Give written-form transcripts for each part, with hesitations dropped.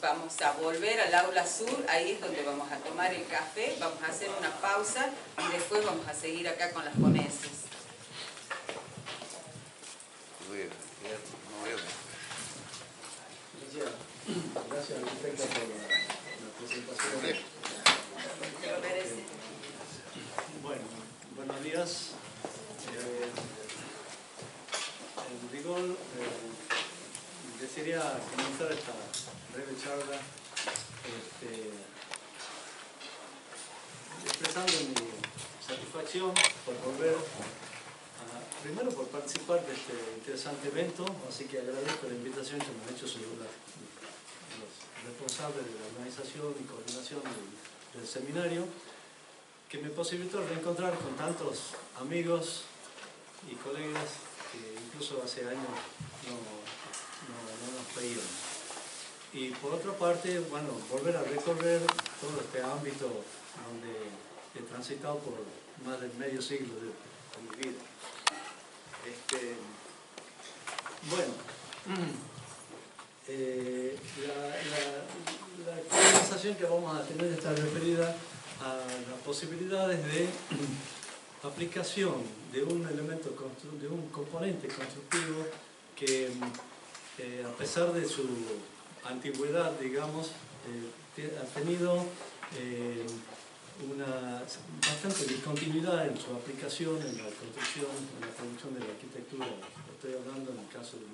vamos a volver al aula sur, ahí es donde vamos a tomar el café, vamos a hacer una pausa y después vamos a seguir acá con las ponencias. Gracias, arquitecta, por la presentación. Te lo merece. Bueno, buenos días. En rigor, desearía comenzar esta breve charla expresando mi satisfacción por volver primero por participar de este interesante evento, así que agradezco la invitación que me han hecho los responsables de la organización y coordinación del seminario, que me posibilitó reencontrar con tantos amigos y colegas que incluso hace años no nos veíamos. Y por otra parte, bueno, volver a recorrer todo este ámbito donde he transitado por más de medio siglo de mi vida. Bueno, la conversación que vamos a tener está referida a las posibilidades de aplicación de un elemento, de un componente constructivo que, a pesar de su antigüedad, digamos, ha tenido una bastante discontinuidad en su aplicación en la construcción, en la producción de la arquitectura. Estoy hablando en el caso de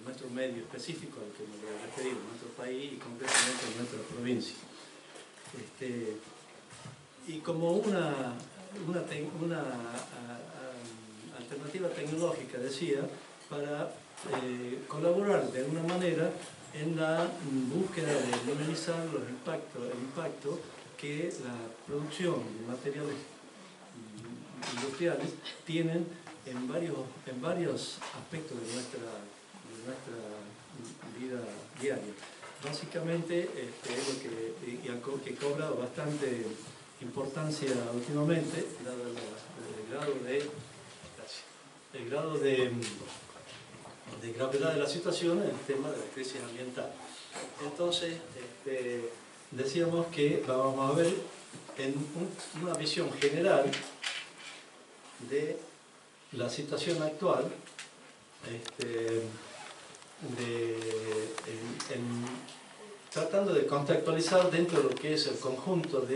nuestro medio específico al que me voy a referir, nuestro país y concretamente de nuestra provincia. Y como una alternativa tecnológica, decía, para colaborar de alguna manera en la búsqueda de minimizar el impacto que la producción de materiales industriales tienen en varios aspectos de nuestra vida diaria. Básicamente es lo que cobra bastante importancia últimamente, dado el grado de gravedad de la situación en el tema de la crisis ambiental. Entonces, decíamos que vamos a ver en una visión general de la situación actual, tratando de contextualizar dentro de lo que es el conjunto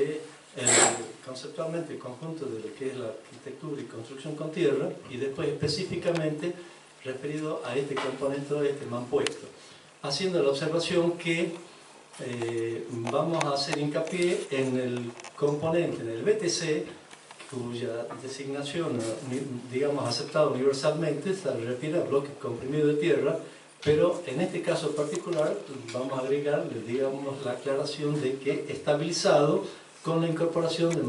conceptualmente el conjunto de lo que es la arquitectura y construcción con tierra, y después específicamente referido a este componente, este mampuesto, haciendo la observación que vamos a hacer hincapié en el componente, en el BTC, cuya designación, digamos, aceptada universalmente, se refiere a bloque comprimido de tierra, pero en este caso particular vamos a agregarle, digamos, la aclaración de que estabilizado con la incorporación de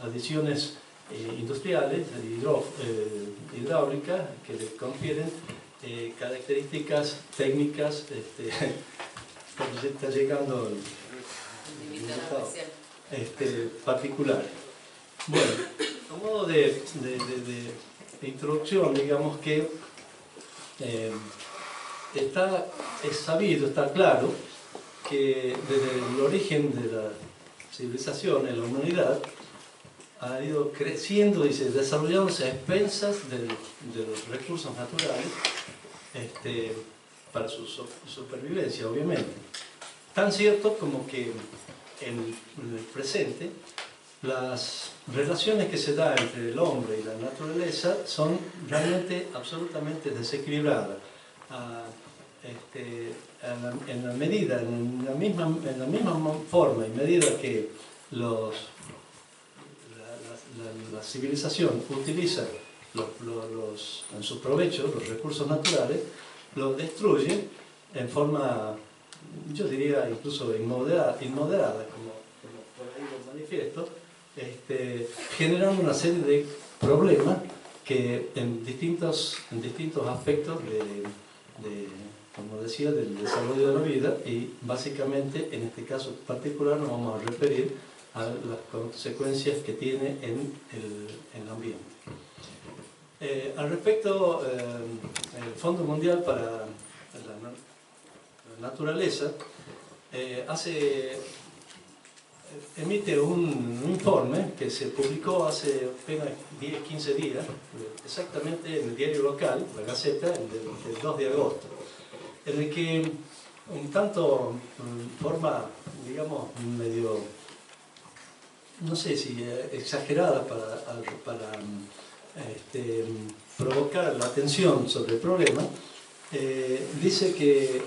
adiciones industriales, hidráulicas, que le confieren características técnicas, está llegando el invitado particular. Bueno, a modo de introducción, digamos que es sabido, está claro, que desde el origen de la civilización en la humanidad ha ido creciendo y desarrollándose a expensas de los recursos naturales para su supervivencia, obviamente. Tan cierto como que en el presente las relaciones que se dan entre el hombre y la naturaleza son realmente absolutamente desequilibradas. En la medida, en la misma forma y medida que la civilización utiliza en su provecho los recursos naturales, los destruye en forma, yo diría, incluso inmoderada, como por ahí lo manifiesto, generando una serie de problemas que en distintos aspectos como decía, del desarrollo de la vida, y básicamente en este caso particular nos vamos a referir a las consecuencias que tiene en el ambiente. Al respecto, el Fondo Mundial para la Naturaleza emite un informe que se publicó hace apenas 10-15 días, exactamente en el diario local, La Gaceta, el 2 de agosto, en el que un tanto forma, digamos, medio, no sé si exagerada para provocar la atención sobre el problema, dice que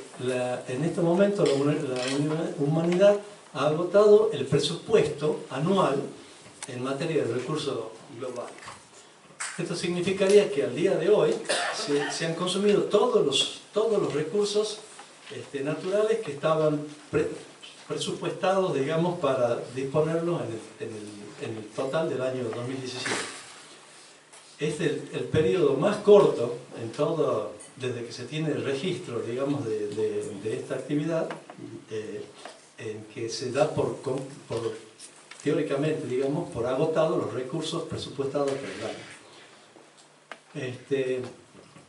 en este momento la humanidad ha agotado el presupuesto anual en materia de recursos globales. Esto significaría que al día de hoy se han consumido todos los recursos naturales que estaban presupuestados, digamos, para disponerlos en el total del año 2017. Es el periodo más corto en todo, desde que se tiene el registro, digamos, de esta actividad, en que se da teóricamente, digamos, por agotados los recursos presupuestados por el año.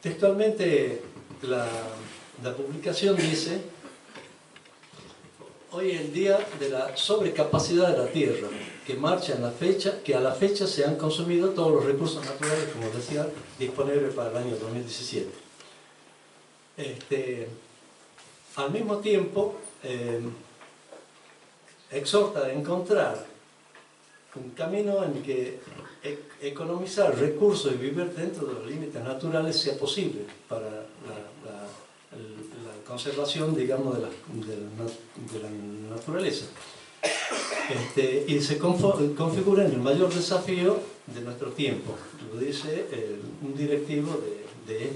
Textualmente, la publicación dice: hoy es el día de la sobrecapacidad de la Tierra, que a la fecha se han consumido todos los recursos naturales, como decía, disponibles para el año 2017. Al mismo tiempo, exhorta a encontrar un camino en que economizar recursos y vivir dentro de los límites naturales sea posible para la conservación, digamos, de la naturaleza. Y se configura en el mayor desafío de nuestro tiempo, lo dice un directivo de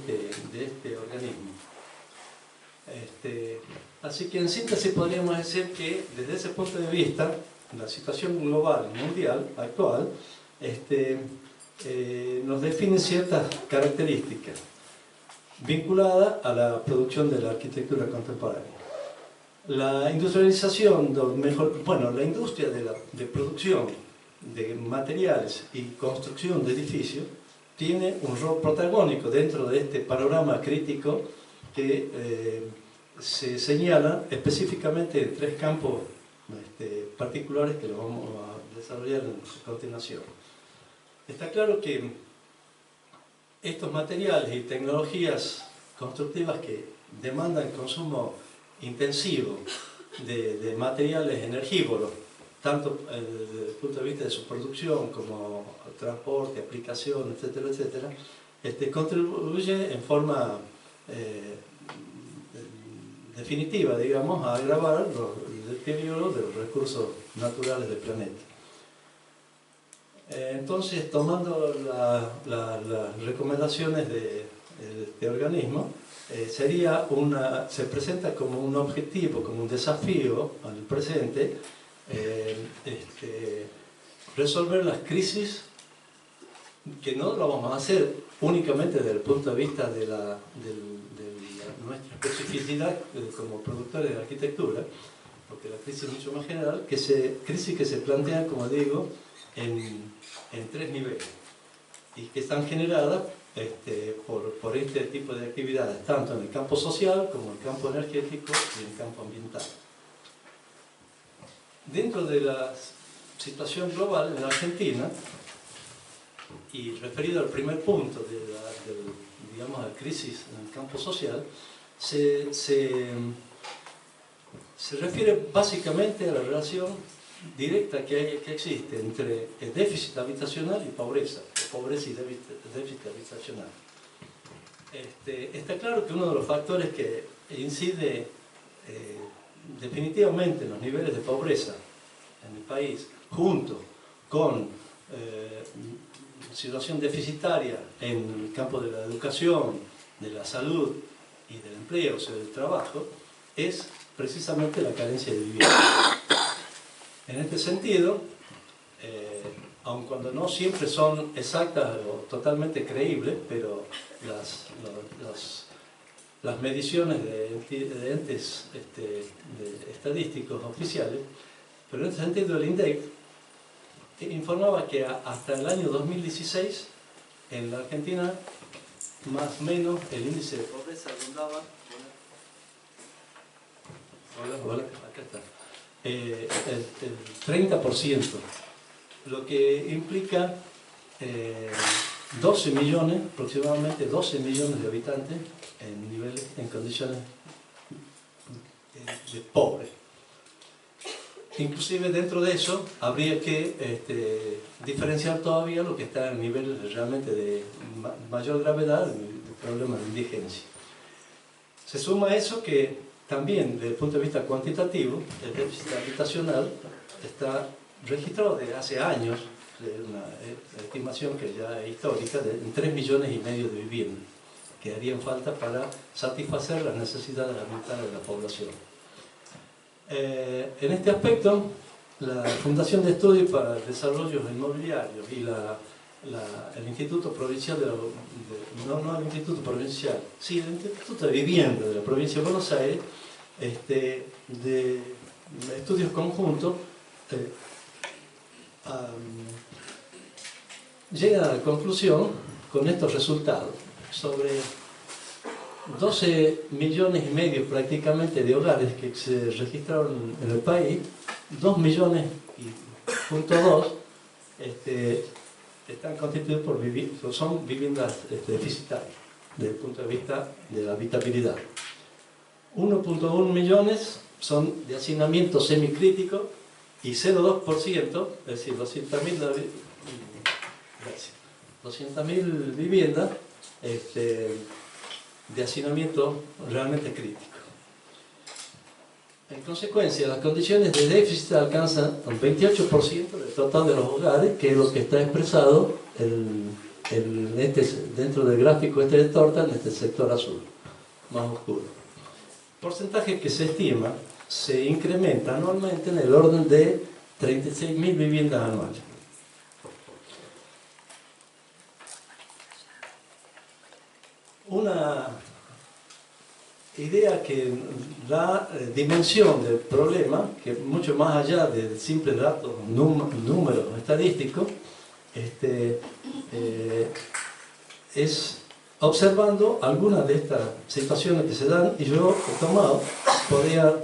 este organismo. Así que en síntesis podríamos decir que desde ese punto de vista la situación global mundial actual nos define ciertas características vinculadas a la producción de la arquitectura contemporánea. La industrialización, la industria de producción de materiales y construcción de edificios tiene un rol protagónico dentro de este panorama crítico que se señala específicamente en tres campos particulares que lo vamos a desarrollar a continuación. Está claro que estos materiales y tecnologías constructivas que demandan consumo intensivo de materiales energívoros, tanto desde el punto de vista de su producción como transporte, aplicación, etcétera, etcétera, contribuye en forma definitiva, digamos, a agravar el deterioro de los recursos naturales del planeta. Entonces, tomando las recomendaciones de este organismo, se presenta como un objetivo, como un desafío al presente, resolver las crisis, que no lo vamos a hacer únicamente desde el punto de vista de nuestra especificidad como productores de arquitectura, porque la crisis es mucho más general, crisis que se plantean, como digo, en tres niveles, y que están generadas por este tipo de actividades, tanto en el campo social como en el campo energético y en el campo ambiental. Dentro de la situación global en la Argentina, y referido al primer punto digamos, la crisis en el campo social, se refiere básicamente a la relación directa que existe entre el déficit habitacional y pobreza y déficit habitacional. Está claro que uno de los factores que incide definitivamente en los niveles de pobreza en el país, junto con situación deficitaria en el campo de la educación, de la salud y del empleo, o sea, del trabajo, es precisamente la carencia de vivienda. En este sentido, aun cuando no siempre son exactas o totalmente creíbles, pero las mediciones de entes estadístictos oficiales, pero en este sentido el INDEC informaba que hasta el año 2016 en la Argentina más o menos el índice de pobreza rondaba Hola, acá está. El 30%, lo que implica 12 millones, aproximadamente 12 millones de habitantes en condiciones de pobre. Inclusive dentro de eso habría que diferenciar todavía lo que está en nivel realmente de mayor gravedad, el problema de indigencia. Se suma a eso que también desde el punto de vista cuantitativo el déficit habitacional está registrado desde hace años, una estimación que ya es histórica, de 3,5 millones de viviendas que harían falta para satisfacer las necesidades alimentarias de la población. En este aspecto, la Fundación de Estudios para el Desarrollo Inmobiliario y el Instituto Provincial no el Instituto Provincial, sí, el Instituto de Vivienda de la Provincia de Buenos Aires, de estudios conjuntos, llegan a la conclusión con estos resultados sobre 12,5 millones prácticamente de hogares que se registraron en el país. 2,2 millones están constituidos son viviendas deficitarias desde el punto de vista de la habitabilidad. 1,1 millones son de hacinamiento semicrítico y 0,2%, es decir, 200.000 viviendas de hacinamiento realmente crítico. En consecuencia, las condiciones de déficit alcanzan un 28% del total de los hogares, que es lo que está expresado dentro del gráfico de torta, en este sector azul, más oscuro. Porcentaje que se estima se incrementa anualmente en el orden de 36.000 viviendas anuales. Una idea que da dimensión del problema, que mucho más allá de simples datos, números estadísticos, es observando algunas de estas situaciones que se dan, y yo he tomado, podría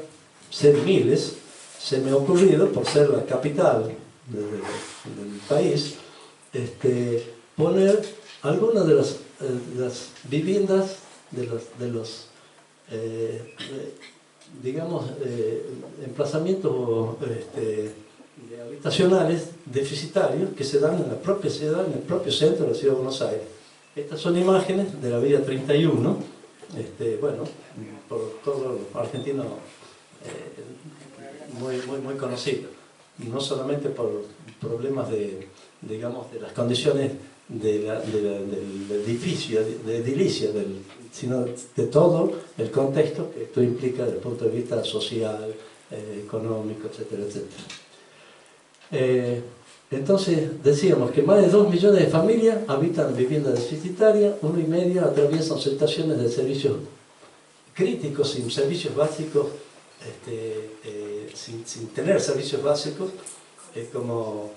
ser miles, se me ha ocurrido, por ser la capital del país, poner algunas de las viviendas de los emplazamientos habitacionales deficitarios que se dan en la propia ciudad, en el propio centro de la ciudad de Buenos Aires. Estas son imágenes de la Vía 31, bueno, por todos los argentinos muy conocidos, no solamente por problemas de las condiciones del edificio, de edilicia, sino de todo el contexto que esto implica desde el punto de vista social, económico, etcétera, etcétera. Entonces decíamos que más de 2 millones de familias habitan en viviendas deficitarias, 1,5 atraviesan situaciones de servicios críticos, sin servicios básicos, sin tener servicios básicos, como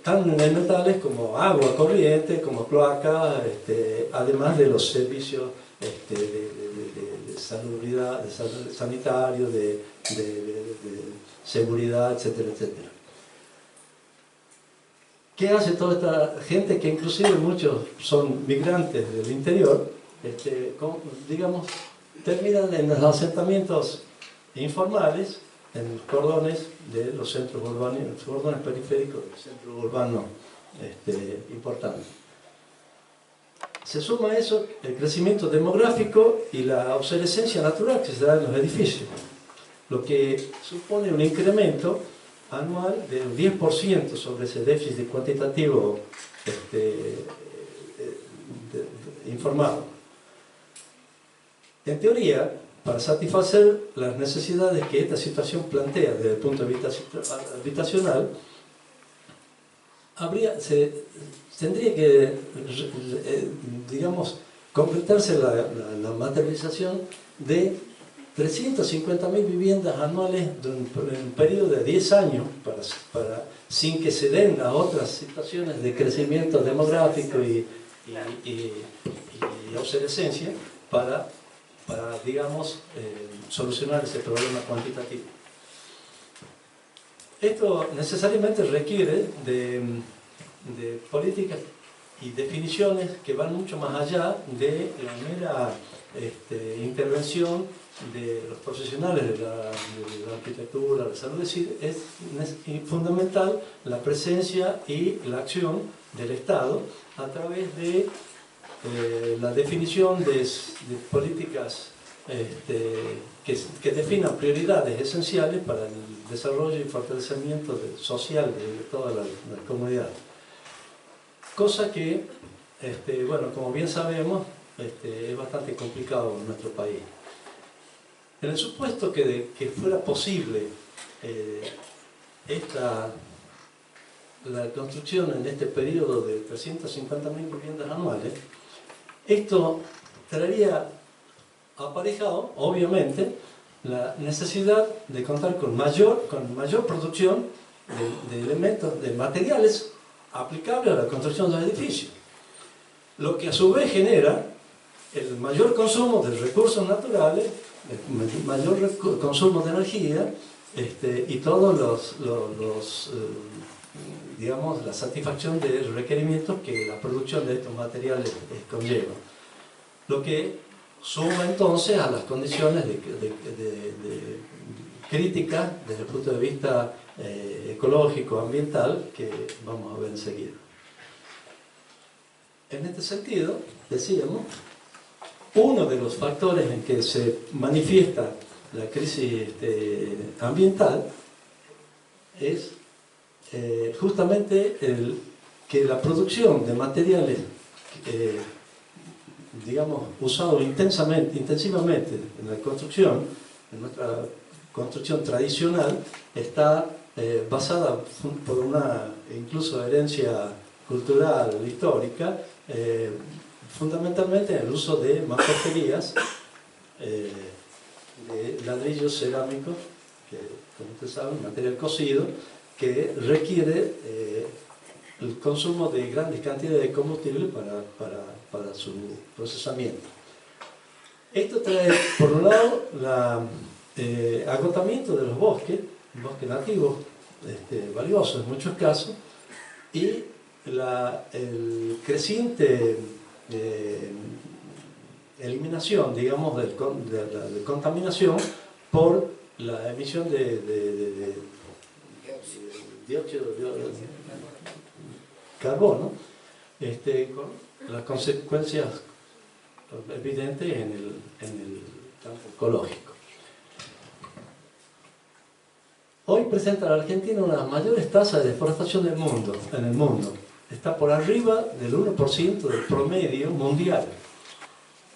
tan elementales como agua corriente, como cloaca, además de los servicios de salubridad, de sanitario, de seguridad, etcétera, etcétera. ¿Qué hace toda esta gente, que inclusive muchos son migrantes del interior, terminan en los asentamientos informales, en cordones de los centros urbanos, los cordones periféricos del centro urbano importante? Se suma a eso el crecimiento demográfico y la obsolescencia natural que se da en los edificios, lo que supone un incremento anual del 10% sobre ese déficit cuantitativo informado. En teoría, para satisfacer las necesidades que esta situación plantea desde el punto de vista habitacional, tendría que, completarse la materialización de 350.000 viviendas anuales en un periodo de 10 años, sin que se den a otras situaciones de crecimiento demográfico y obsolescencia, para para digamos, solucionar ese problema cuantitativo. Esto necesariamente requiere de políticas y definiciones que van mucho más allá de la mera intervención de los profesionales de la arquitectura, de la salud. Es decir, es fundamental la presencia y la acción del Estado a través de la definición de políticas que definan prioridades esenciales para el desarrollo y fortalecimiento social de toda la comunidad. Cosa que, bueno, como bien sabemos, es bastante complicado en nuestro país. En el supuesto que fuera posible la construcción en este periodo de 350.000 viviendas anuales, esto traería aparejado, obviamente, la necesidad de contar con mayor producción de elementos, de materiales aplicables a la construcción de los edificios, lo que a su vez genera el mayor consumo de recursos naturales, el mayor consumo de energía y todos digamos, la satisfacción de requerimientos que la producción de estos materiales conlleva. Lo que suma entonces a las condiciones de crítica desde el punto de vista ecológico, ambiental, que vamos a ver enseguida. En este sentido, decíamos, uno de los factores en que se manifiesta la crisis ambiental es justamente que la producción de materiales digamos, usados intensivamente en la construcción, en nuestra construcción tradicional, está basada por una incluso herencia cultural, histórica, fundamentalmente en el uso de mamposterías, de ladrillos cerámicos, que como ustedes saben, material cocido, que requiere el consumo de grandes cantidades de combustible para su procesamiento. Esto trae, por un lado, el agotamiento de los bosques nativos, valiosos en muchos casos, y el creciente eliminación, digamos, de contaminación por la emisión de dióxido de carbono, con las consecuencias evidentes en el campo ecológico. Hoy presenta la Argentina una de las mayores tasas de deforestación en el mundo. Está por arriba del 1% del promedio mundial.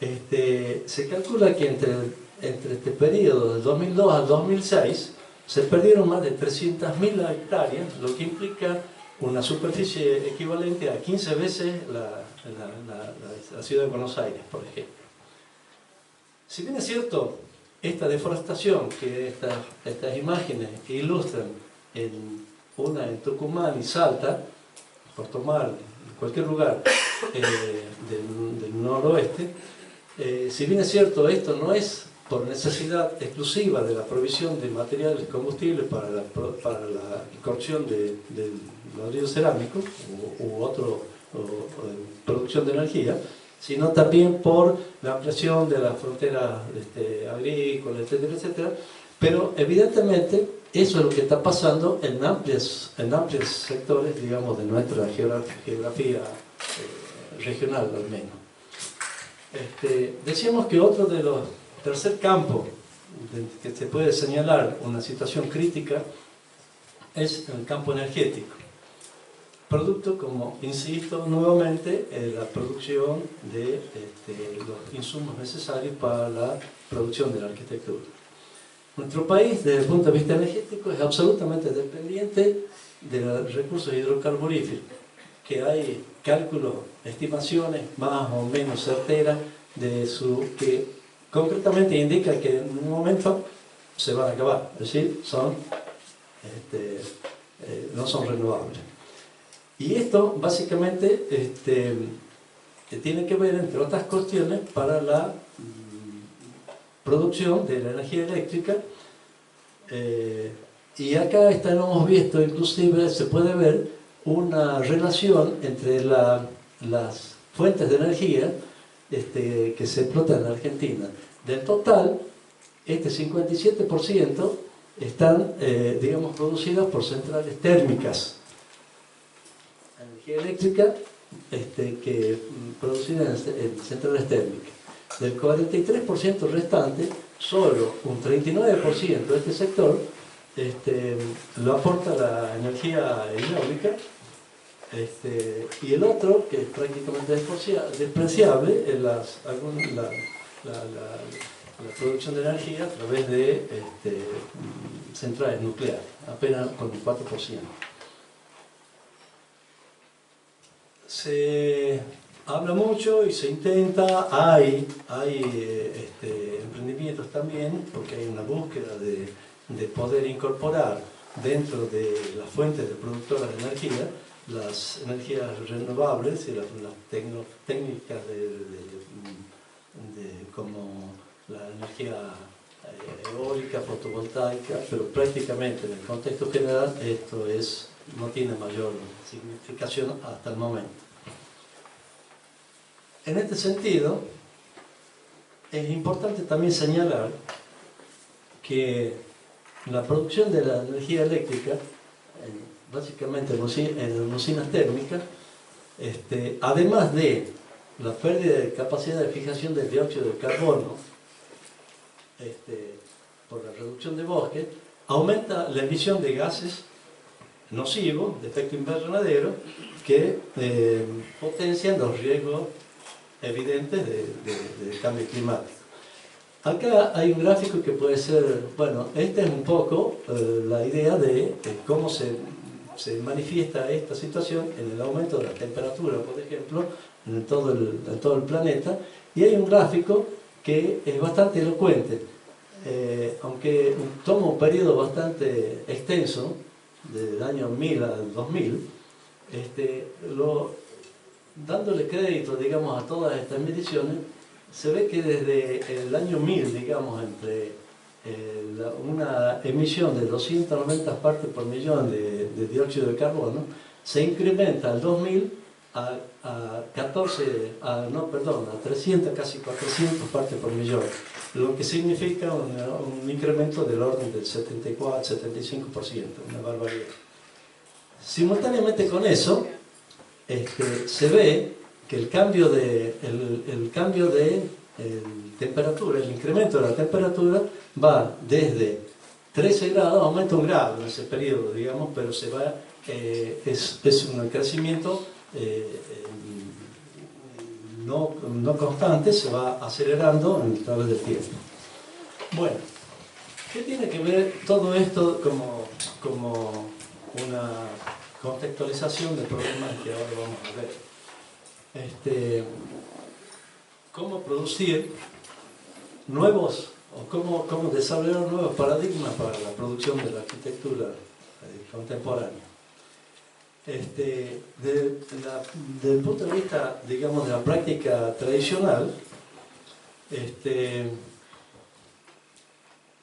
Se calcula que entre este periodo del 2002 al 2006 se perdieron más de 300.000 hectáreas, lo que implica una superficie equivalente a 15 veces la ciudad de Buenos Aires, por ejemplo. Si bien es cierto, esta deforestación que estas imágenes ilustran, una en Tucumán y Salta, por tomar cualquier lugar del noroeste, si bien es cierto, esto no es por necesidad exclusiva de la provisión de materiales combustibles para la cocción de ladrillo cerámico u producción de energía, sino también por la ampliación de las fronteras agrícolas, etcétera, etcétera. Pero evidentemente eso es lo que está pasando en amplios sectores, digamos, de nuestra geografía regional al menos. Decíamos que otro de los tercer campo que se puede señalar una situación crítica es el campo energético, producto, como insisto nuevamente, la producción de los insumos necesarios para la producción de la arquitectura. Nuestro país, desde el punto de vista energético, es absolutamente dependiente de los recursos hidrocarburíferos, que hay cálculos, estimaciones más o menos certeras que concretamente indica que en un momento se van a acabar, es decir, no son renovables. Y esto básicamente tiene que ver, entre otras cuestiones, para la producción de la energía eléctrica. Y acá hemos visto, inclusive se puede ver una relación entre las fuentes de energía que se explotan en Argentina. Del total, este 57% están, digamos, producidas por centrales térmicas. Energía eléctrica que producida en centrales térmicas. Del 43% restante, solo un 39% de este sector lo aporta la energía eólica, y el otro, que es prácticamente despreciable, es la producción de energía a través de centrales nucleares, apenas con un 4%. Se habla mucho y se intenta, hay emprendimientos también, porque hay una búsqueda de poder incorporar dentro de las fuentes de productoras de energía las energías renovables y las técnicas como la energía eólica, fotovoltaica, pero prácticamente en el contexto general esto no tiene mayor significación hasta el momento. En este sentido, es importante también señalar que la producción de la energía eléctrica, básicamente en usinas térmicas, además de la pérdida de capacidad de fijación del dióxido de carbono por la reducción de bosque, aumenta la emisión de gases nocivos, de efecto invernadero, que potencian los riesgos evidentes de cambio climático. Acá hay un gráfico que puede ser, bueno, esta es un poco la idea de cómo se manifiesta esta situación en el aumento de la temperatura, por ejemplo, en todo el planeta, y hay un gráfico que es bastante elocuente, aunque toma un periodo bastante extenso, del año 1000 al 2000, dándole crédito, digamos, a todas estas mediciones, se ve que desde el año 1000, digamos, entre una emisión de 290 partes por millón de dióxido de carbono, se incrementa al 2000 a 300, casi 400 partes por millón, lo que significa un incremento del orden del 74-75%, una barbaridad. Simultáneamente con eso, se ve que el cambio de temperatura, el incremento de la temperatura va desde 13 grados, aumenta un grado en ese periodo, digamos, pero es un crecimiento no constante, se va acelerando a través del tiempo. Bueno, ¿qué tiene que ver todo esto como una contextualización de problemas que ahora vamos a ver? Cómo producir nuevos, o cómo desarrollar nuevos paradigmas para la producción de la arquitectura contemporánea. Desde el punto de vista, digamos, de la práctica tradicional,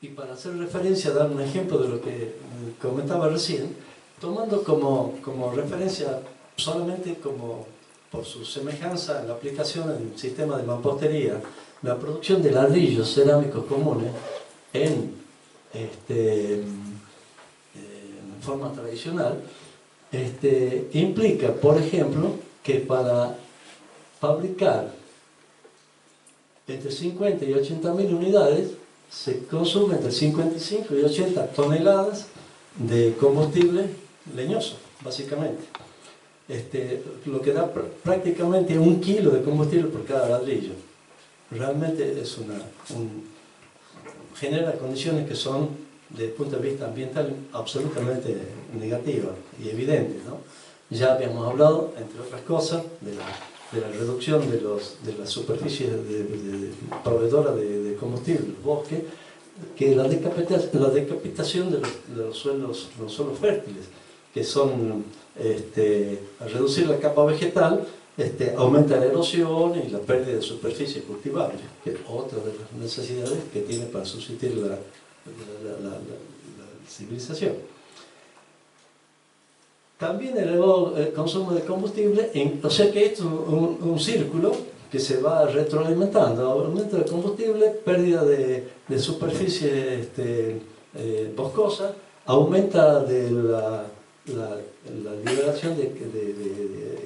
y para hacer referencia, dar un ejemplo de lo que comentaba recién, tomando como referencia solamente por su semejanza en la aplicación en el sistema de mampostería, la producción de ladrillos cerámicos comunes en forma tradicional, implica, por ejemplo, que para fabricar entre 50 y 80 mil unidades se consume entre 55 y 80 toneladas de combustible leñoso, básicamente. Lo que da prácticamente 1 kilo de combustible por cada ladrillo. Realmente genera condiciones que son, desde el punto de vista ambiental, absolutamente negativas y evidentes, ¿no? Ya habíamos hablado, entre otras cosas, de la reducción de las superficies proveedoras de combustible, los bosques, que la decapitación de los suelos fértiles, que son al reducir la capa vegetal, aumenta la erosión y la pérdida de superficie cultivable, que es otra de las necesidades que tiene para subsistir la civilización. También elevó el consumo de combustible, o sea que esto es un círculo que se va retroalimentando. Aumento de combustible, pérdida de superficie boscosa, aumenta de la liberación de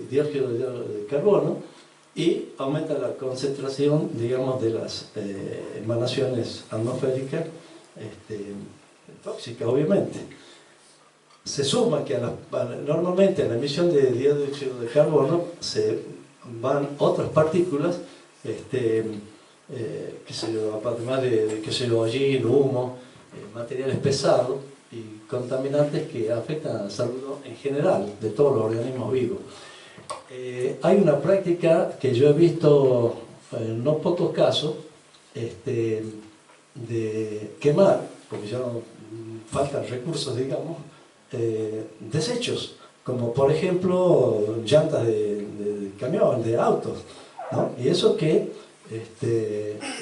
dióxido de carbono y aumenta la concentración, digamos, de las emanaciones atmosféricas tóxicas, obviamente. Se suma que normalmente a la emisión de dióxido de carbono se van otras partículas, además de hollín, humo, materiales pesados y contaminantes que afectan a la salud en general de todos los organismos vivos. Hay una práctica que yo he visto en no pocos casos de quemar, porque ya no faltan recursos, digamos, desechos, como por ejemplo llantas de camión, de autos, ¿no? Y eso que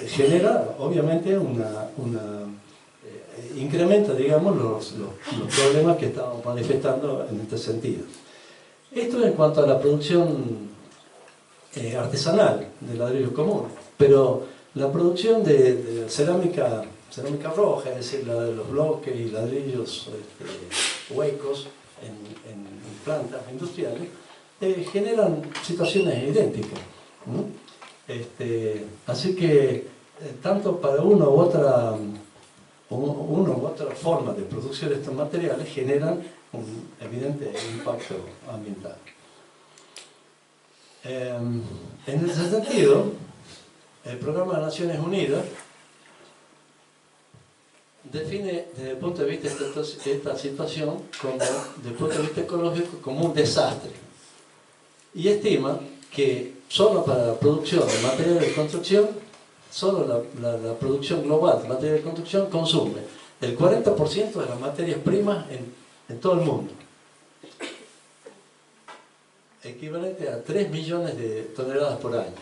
genera obviamente incrementa, digamos, los problemas que estamos manifestando en este sentido. Esto en cuanto a la producción artesanal de ladrillos comunes, pero la producción de cerámica roja, es decir, la de los bloques y ladrillos huecos en plantas industriales, generan situaciones idénticas, ¿no? Así que tanto para una u otra forma de producción de estos materiales generan un evidente impacto ambiental. En ese sentido, el Programa de Naciones Unidas define desde el punto de vista de esta situación, desde el punto de vista ecológico, como un desastre, y estima que solo para la producción de materiales de construcción, solo la producción global de materiales de construcción consume el 40% de las materias primas en todo el mundo, equivalente a 3 millones de toneladas por año,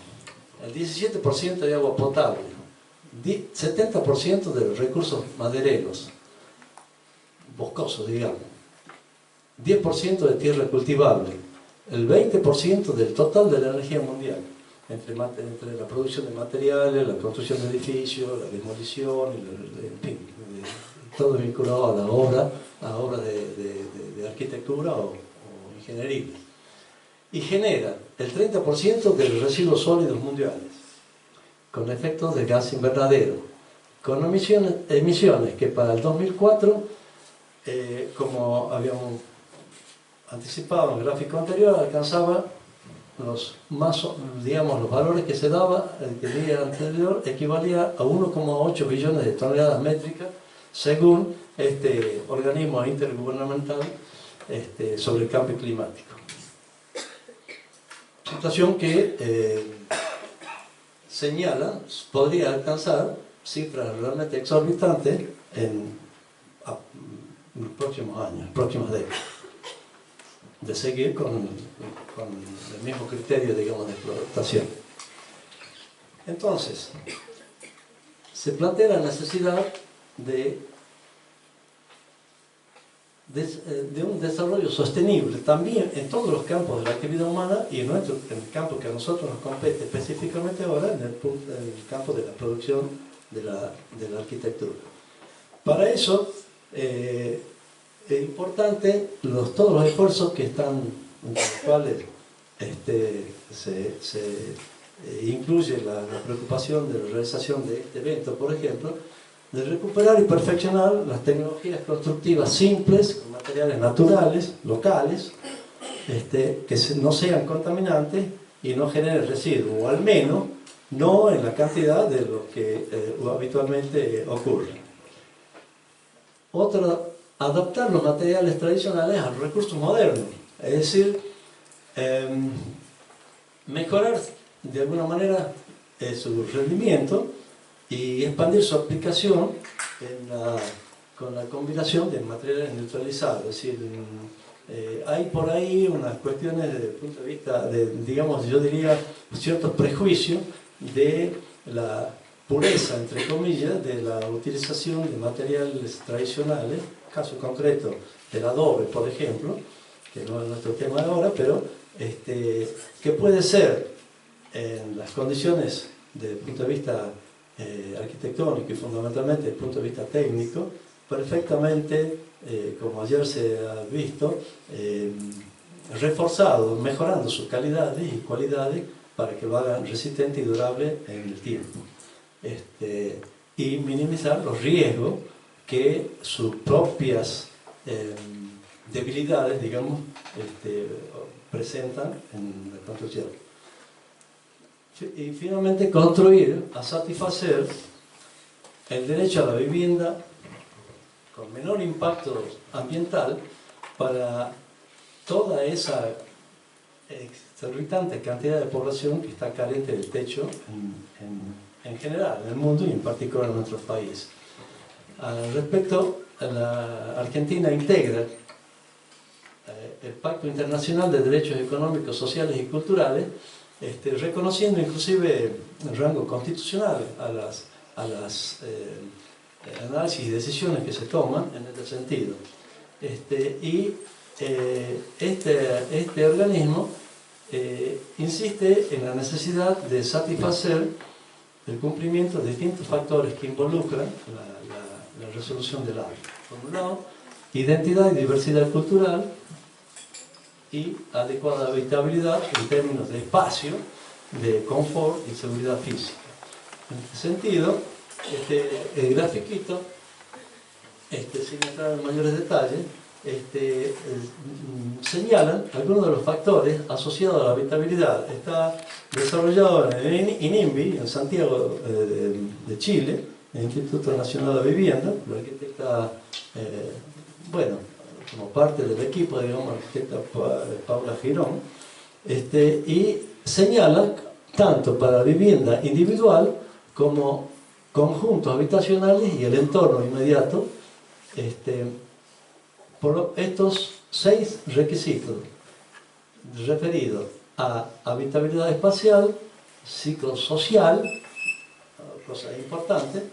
el 17% de agua potable, 70% de los recursos madereros, boscosos, digamos, 10% de tierra cultivable, el 20% del total de la energía mundial, entre la producción de materiales, la construcción de edificios, la demolición, en fin, todo vinculado a obras de arquitectura o ingeniería. Y genera el 30% de los residuos sólidos mundiales, con efectos de gas invernadero, con emisiones que para el 2004, como habíamos anticipado en el gráfico anterior, alcanzaba los valores que se daba el día anterior, equivalía a 1,8 billones de toneladas métricas, según este organismo intergubernamental sobre el cambio climático. Situación que señala, podría alcanzar cifras realmente exorbitantes en los próximos años, próximas décadas, de seguir con el mismo criterio, digamos, de explotación. Entonces, se plantea la necesidad de un desarrollo sostenible también en todos los campos de la actividad humana y en el campo que a nosotros nos compete específicamente ahora, en el campo de la producción de la arquitectura. Para eso es importante todos los esfuerzos que están, en los cuales se incluye la preocupación de la realización de este evento, por ejemplo, de recuperar y perfeccionar las tecnologías constructivas simples, con materiales naturales, locales, que no sean contaminantes y no generen residuos, o al menos no en la cantidad de lo que habitualmente ocurre. Otro, adaptar los materiales tradicionales a los recursos modernos, es decir, mejorar de alguna manera su rendimiento y expandir su aplicación con la combinación de materiales neutralizados, es decir, Hay por ahí unas cuestiones desde el punto de vista de, digamos, yo diría, ciertos prejuicios de la pureza, entre comillas, de la utilización de materiales tradicionales, caso concreto del adobe, por ejemplo, que no es nuestro tema ahora, pero que puede ser en las condiciones desde el punto de vista arquitectónico y fundamentalmente desde el punto de vista técnico, perfectamente, como ayer se ha visto, reforzado, mejorando sus calidades y cualidades para que lo hagan resistente y durable en el tiempo. Y minimizar los riesgos que sus propias debilidades, digamos, presentan en la construcción. Y finalmente construir a satisfacer el derecho a la vivienda con menor impacto ambiental para toda esa exorbitante cantidad de población que está carente del techo en general, en el mundo y en particular en nuestros países. Al respecto, la Argentina integra el Pacto Internacional de Derechos Económicos, Sociales y Culturales, reconociendo inclusive el rango constitucional a las análisis y decisiones que se toman en este sentido. Este organismo insiste en la necesidad de satisfacer el cumplimiento de distintos factores que involucran la resolución del hábitat. Por un lado, identidad y diversidad cultural y adecuada habitabilidad en términos de espacio, de confort y seguridad física. En este sentido, el grafiquito, sin entrar en mayores detalles, señalan algunos de los factores asociados a la habitabilidad. Está desarrollado en el INIMBY, en Santiago de Chile, el Instituto Nacional de Vivienda, la arquitecta, bueno, como parte del equipo, digamos, la arquitecta Paula Girón, y señala tanto para vivienda individual como conjuntos habitacionales y el entorno inmediato, por estos 6 requisitos referidos a habitabilidad espacial, psicosocial, cosa importante,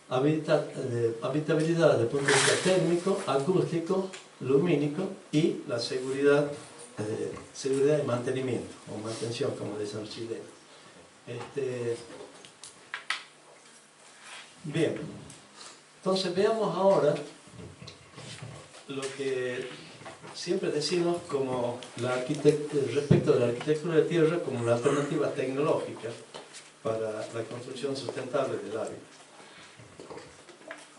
habitabilidad desde el punto de vista técnico, acústico, lumínico y la seguridad y mantenimiento, o mantención, como dicen los chilenos. Bien, entonces veamos ahora lo que siempre decimos como respecto de la arquitectura de tierra como una alternativa tecnológica para la construcción sustentable del hábitat.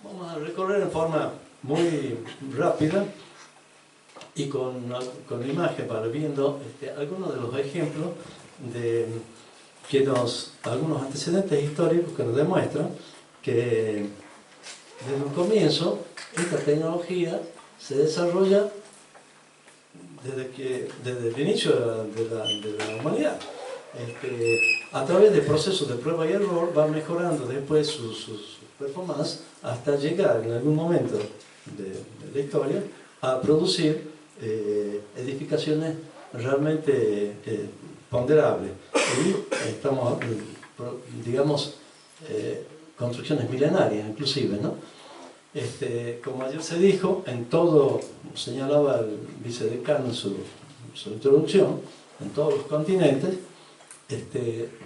Vamos a recorrer en forma muy rápida y con imagen para viendo algunos de los ejemplos algunos antecedentes históricos que nos demuestran que desde un comienzo esta tecnología se desarrolla desde el inicio de la humanidad. A través de procesos de prueba y error va mejorando después sus performance hasta llegar en algún momento de la historia a producir edificaciones realmente ponderables. Y estamos, digamos, construcciones milenarias inclusive, ¿no? Como ayer se dijo, en todo, señalaba el vicedecano en su introducción, en todos los continentes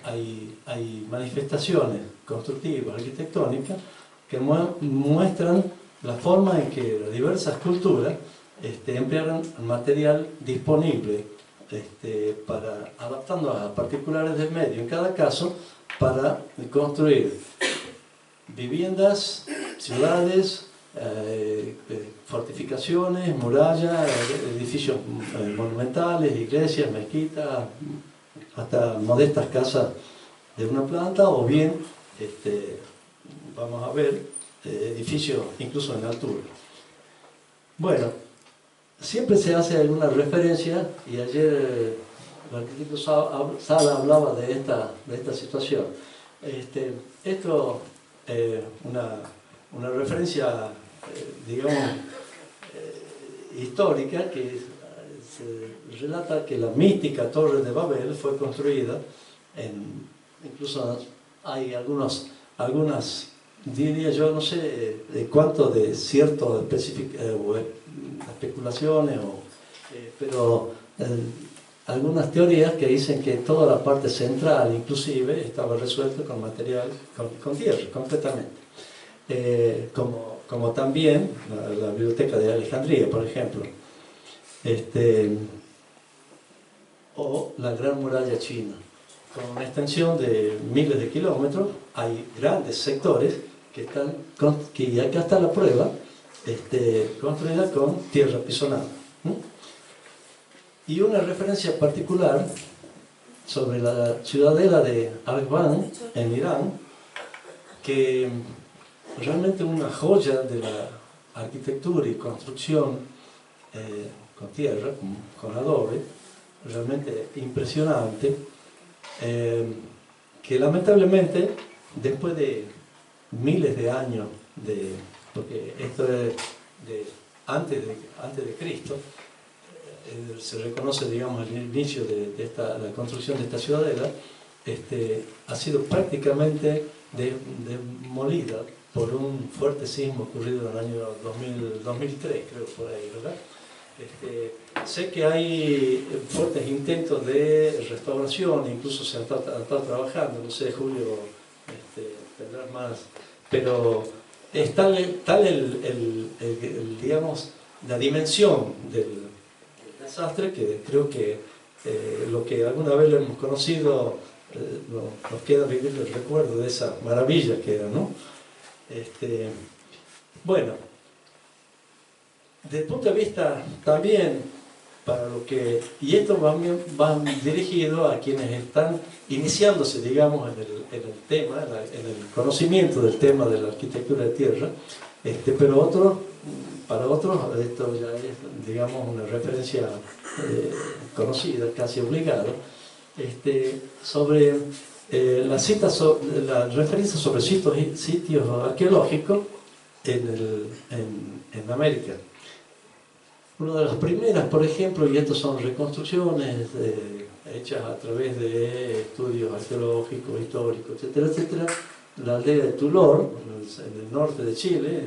hay manifestaciones constructivas, arquitectónicas, que muestran la forma en que las diversas culturas emplearon material disponible, adaptando a particulares del medio, en cada caso, para construir viviendas, ciudades, fortificaciones, murallas, edificios monumentales, iglesias, mezquitas, hasta modestas casas de una planta, o bien, vamos a ver, edificios incluso en altura. Bueno, siempre se hace alguna referencia, y ayer el arquitecto Sala hablaba de esta situación. Esto una referencia, digamos, histórica, que se relata que la mítica Torre de Babel fue construida incluso hay algunas, diría yo, no sé de cuánto de cierto especulaciones, pero algunas teorías que dicen que toda la parte central inclusive estaba resuelta con material, con tierra, concretamente. Como también la biblioteca de Alejandría, por ejemplo, o la Gran Muralla China, con una extensión de miles de kilómetros. Hay grandes sectores que acá está la prueba, construida con tierra pisonada. Y una referencia particular sobre la ciudadela de Arghwan en Irán, que realmente una joya de la arquitectura y construcción con tierra, con adobe, realmente impresionante, que lamentablemente después de miles de años, porque esto es antes de Cristo, se reconoce, digamos, el inicio de la construcción de esta ciudadela, ha sido prácticamente demolida por un fuerte sismo ocurrido en el año 2003, creo, por ahí, ¿verdad? Sé que hay fuertes intentos de restauración, incluso se han estado trabajando, no sé, Julio, tendrás más, pero es tal digamos, la dimensión del desastre que creo que lo que alguna vez lo hemos conocido nos queda vivir el recuerdo de esa maravilla que era, ¿no? Bueno, desde el punto de vista también para lo que, y esto van dirigido a quienes están iniciándose, digamos, en el tema, en el conocimiento del tema de la arquitectura de tierra, pero para otros esto ya es, digamos, una referencia conocida, casi obligada, sobre la referencia sobre sitios arqueológicos en América. Una de las primeras, por ejemplo, y estas son reconstrucciones hechas a través de estudios arqueológicos, históricos, etcétera, etcétera, la aldea de Tulor, en el norte de Chile,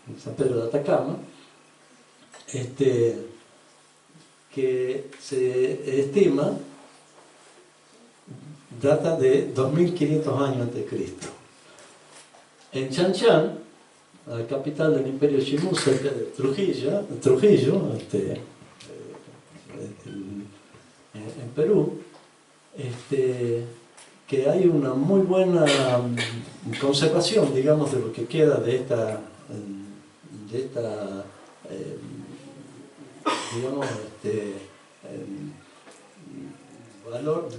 en San Pedro de Atacama, que se estima data de 2500 años antes de Cristo. En Chan, la capital del Imperio Chimú, cerca de Trujillo, en Perú, que hay una muy buena conservación, digamos, de lo que queda de esta digamos, valor,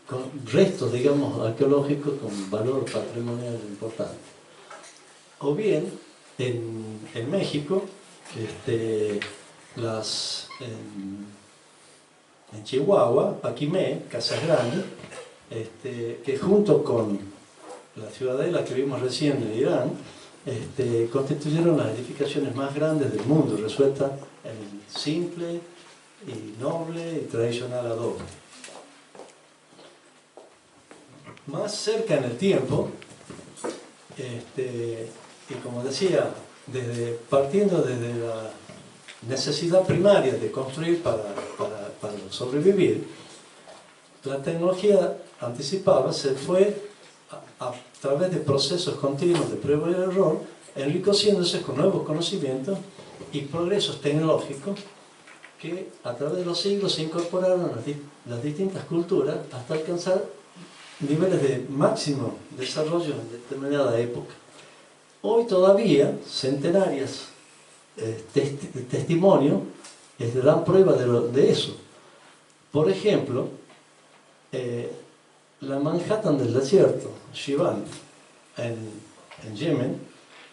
con restos, digamos, arqueológicos con valor patrimonial importante. O bien, en México, en Chihuahua, Paquimé, Casas Grandes, que junto con la ciudadela que vimos recién en Irán, constituyeron las edificaciones más grandes del mundo, resueltas en simple y noble y tradicional adobe. Más cerca en el tiempo, y como decía, partiendo desde la necesidad primaria de construir para sobrevivir, la tecnología anticipada se fue a través de procesos continuos de prueba y error, enriqueciéndose con nuevos conocimientos y progresos tecnológicos que a través de los siglos se incorporaron a las distintas culturas hasta alcanzar niveles de máximo desarrollo en determinada época. Hoy todavía centenarios testimonios dan prueba de eso. Por ejemplo, la Manhattan del desierto, Shivan, en Yemen,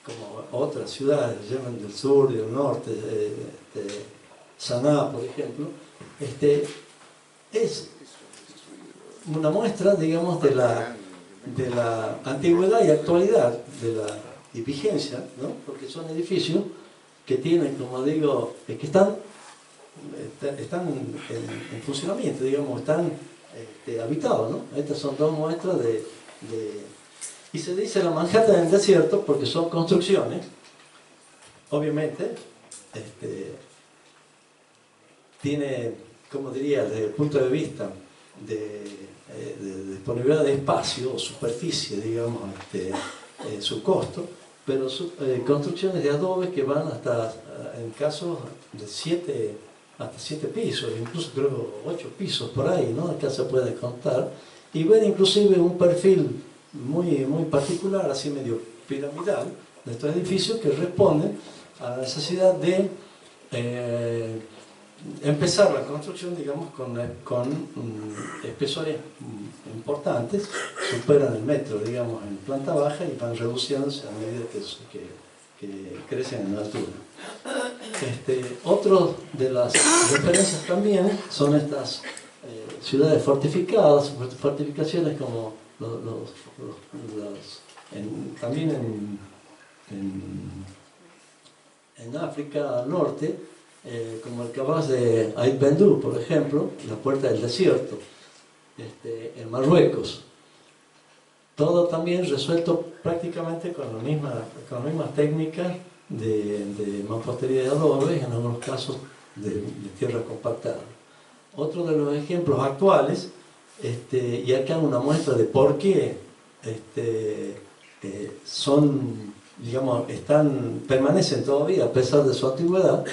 como otras ciudades, Yemen del sur y del norte, Sanaa, por ejemplo, es una muestra, digamos, de la antigüedad y actualidad y vigencia, ¿no? Porque son edificios que tienen, como digo, que están están en funcionamiento, digamos, están habitados, ¿no? Estas son dos muestras y se dice la Manhattan del desierto porque son construcciones, obviamente, tiene, como diría, desde el punto de vista de disponibilidad de espacio o superficie, digamos, su costo, pero construcciones de adobe que van hasta, en casos de hasta 7 pisos, incluso creo 8 pisos por ahí, ¿no? Acá se puede contar, y ver inclusive un perfil muy particular, así medio piramidal, de estos edificios que responden a la necesidad de empezar la construcción, digamos, con espesores importantes, superan el metro, digamos, en planta baja y van reduciéndose a medida que crecen en altura. Otro de las referencias también son estas ciudades fortificadas, fortificaciones como también en África Norte, como el Cabas de Ait Bendu, por ejemplo, la Puerta del Desierto, en Marruecos. Todo también resuelto prácticamente con las mismas técnicas de mampostería de adobe, en algunos casos de tierra compactada. Otro de los ejemplos actuales, y acá una muestra de por qué digamos, permanecen todavía a pesar de su antigüedad,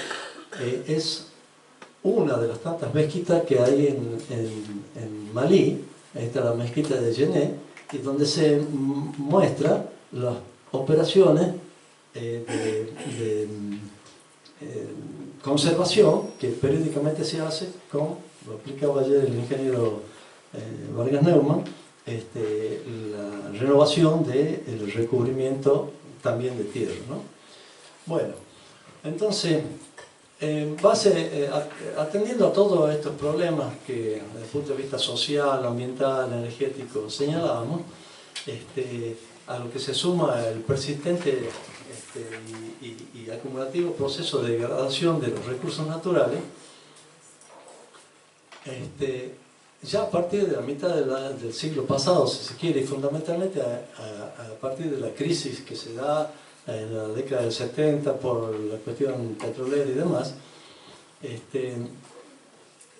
es una de las tantas mezquitas que hay en Malí. Ahí está la mezquita de Djenné, y donde se muestra las operaciones de conservación que periódicamente se hace lo explicaba ayer el ingeniero Vargas Neumann, la renovación del recubrimiento también de tierra, ¿no? Bueno, entonces, atendiendo a todos estos problemas que desde el punto de vista social, ambiental, energético señalábamos, a lo que se suma el persistente y acumulativo proceso de degradación de los recursos naturales, ya a partir de la mitad del siglo pasado, si se quiere, y fundamentalmente a partir de la crisis que se da en la década del 70 por la cuestión petrolera y demás,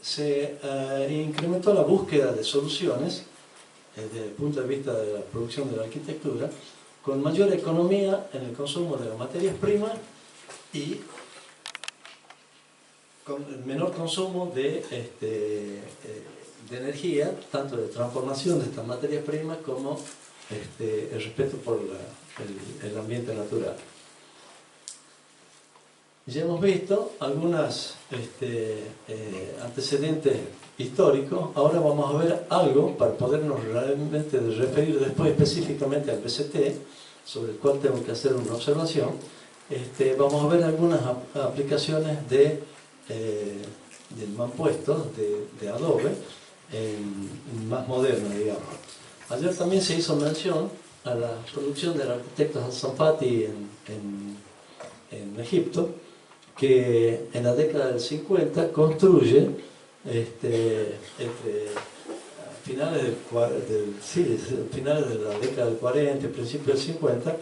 se incrementó la búsqueda de soluciones desde el punto de vista de la producción de la arquitectura, con mayor economía en el consumo de las materias primas y con el menor consumo de energía, tanto de transformación de estas materias primas como el respeto por el ambiente natural. Ya hemos visto algunos antecedentes históricos. Ahora vamos a ver algo para podernos realmente referir después específicamente al BCT, sobre el cual tengo que hacer una observación. Vamos a ver algunas aplicaciones del mampuesto, de adobe, más moderno, digamos. Ayer también se hizo mención a la producción del arquitecto Hassan Fati en Egipto, que en la década del 50 construye entre finales de la década del 40 y principios del 50,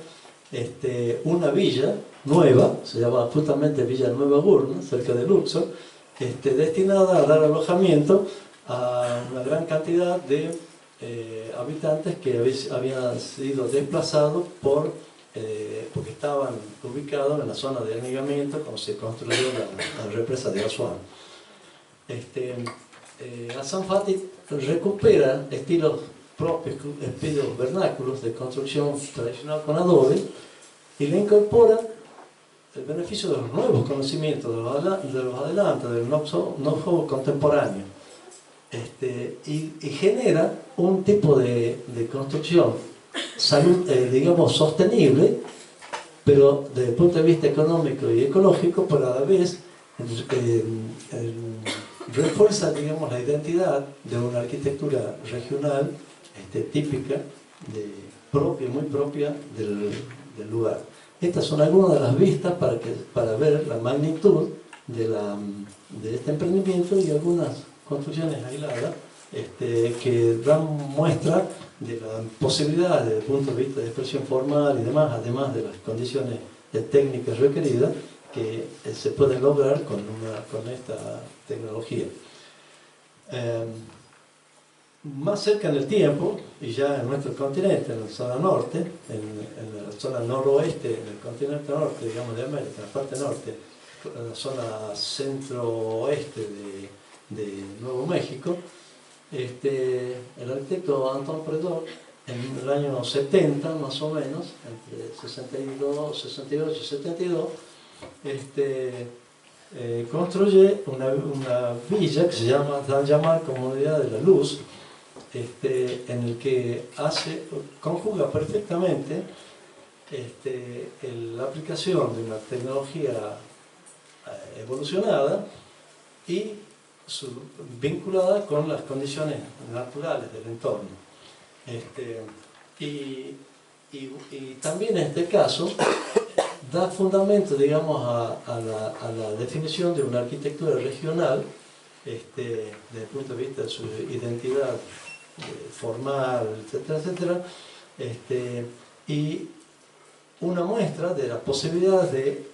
una villa nueva, se llama justamente Villa Nueva Gurna, cerca de Luxor, destinada a dar alojamiento a una gran cantidad de habitantes que habían sido desplazados porque estaban ubicados en la zona de anegamiento cuando se construyó la represa de Asuán. Hassan Fati recupera estilos propios, estilos vernáculos de construcción tradicional con adobe, y le incorpora el beneficio de los nuevos conocimientos, de los adelantos, del know-how contemporáneo, y genera un tipo de construcción digamos sostenible, pero desde el punto de vista económico y ecológico, pero a la vez refuerza, digamos, la identidad de una arquitectura regional típica, muy propia del lugar. Estas son algunas de las vistas para ver la magnitud de este emprendimiento y algunas construcciones aisladas que dan muestra de la posibilidad desde el punto de vista de expresión formal y demás, además de las condiciones técnicas requeridas que se pueden lograr con esta tecnología. Más cerca en el tiempo, y ya en nuestro continente, en la zona norte, en la zona noroeste, en el continente norte, digamos, de América, en la parte norte, en la zona centro-oeste de Nuevo México, el arquitecto Anton Predor, en el año 70 más o menos, entre 62, 68 y 72, construye una villa que se llama Comunidad de la Luz, en el que conjuga perfectamente la aplicación de una tecnología evolucionada y vinculada con las condiciones naturales del entorno. Y también en este caso da fundamento, digamos, a la definición de una arquitectura regional desde el punto de vista de su identidad formal, etcétera, etcétera, y una muestra de la posibilidad de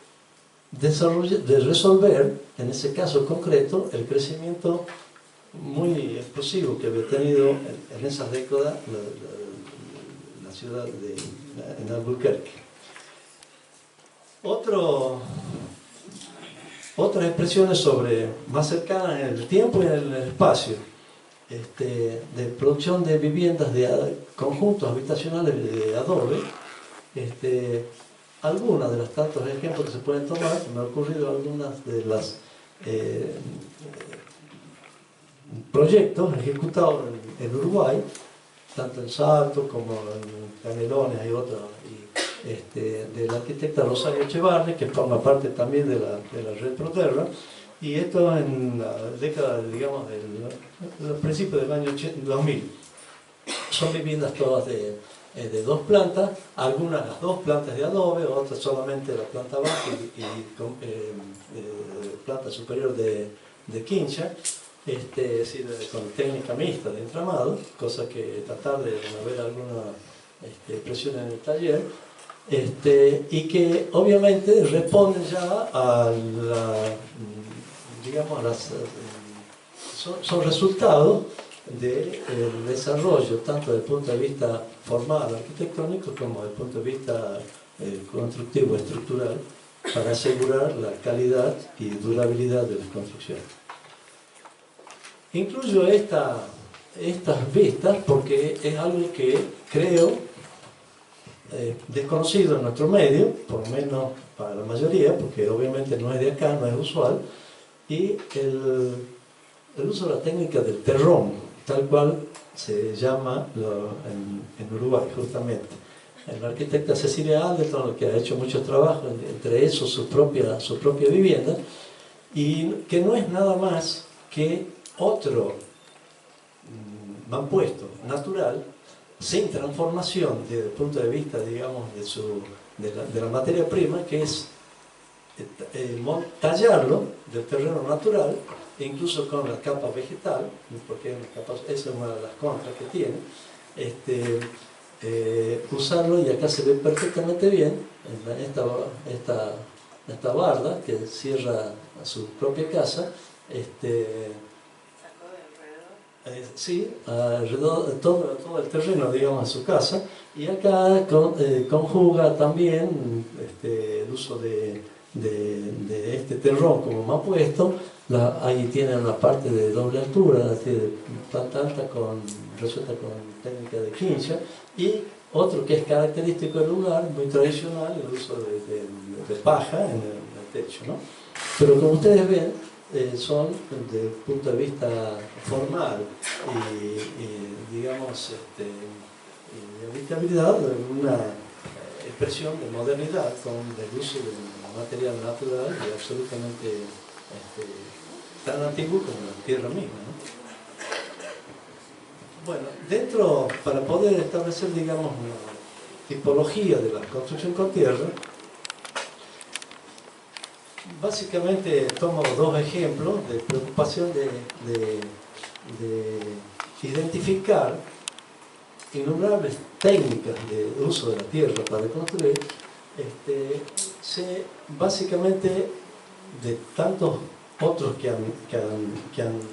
resolver, en ese caso concreto, el crecimiento muy explosivo que había tenido en esas décadas la ciudad en Albuquerque. Otras expresiones más cercanas en el tiempo y en el espacio, de producción de viviendas de conjuntos habitacionales de adobe. Algunas de los tantos ejemplos que se pueden tomar, me han ocurrido algunas de los proyectos ejecutados en Uruguay, tanto en Salto como en Canelones, hay otros, de la arquitecta Rosario Echevarri, que forma parte también de la red Proterra, y esto en la década, digamos, del principio del año 2000. Son viviendas todas de 2 plantas, algunas las 2 plantas de adobe, otras solamente la planta baja y planta superior de quincha, es decir, con técnica mixta de entramado, cosa que tratar de ver alguna expresión en el taller, y que obviamente responden ya a son resultados del desarrollo tanto desde el punto de vista formal, arquitectónico, como desde el punto de vista constructivo, estructural, para asegurar la calidad y durabilidad de las construcciones. Incluyo estas vistas porque es algo que creo desconocido en nuestro medio, por lo menos para la mayoría, porque obviamente no es de acá, no es usual, y el uso de la técnica del terrón, tal cual se llama en Uruguay, justamente. La arquitecta Cecilia Alderton, que ha hecho mucho trabajo, entre esos su propia vivienda, y que no es nada más que otro mampuesto natural, sin transformación desde el punto de vista, digamos, de la materia prima, que es tallarlo del terreno natural, e incluso con la capa vegetal, porque esa es una de las contras que tiene, usarlo, y acá se ve perfectamente bien esta barda que cierra a su propia casa, sí, alrededor de todo el terreno, digamos, a su casa, y acá conjuga también el uso de este terrón como mampuesto. Ahí tiene una parte de doble altura, es decir, planta alta resuelta con técnica de quincha, y otro que es característico del lugar, muy tradicional, el uso de paja en el techo, ¿no? Pero como ustedes ven, son desde el punto de vista formal y digamos, de habitabilidad, una expresión de modernidad con el uso de material natural y absolutamente tan antiguo como la tierra misma, ¿no? Bueno, para poder establecer, digamos, una tipología de la construcción con tierra, básicamente tomo dos ejemplos de preocupación de identificar innumerables técnicas de uso de la tierra para construir, básicamente de tantos otros que han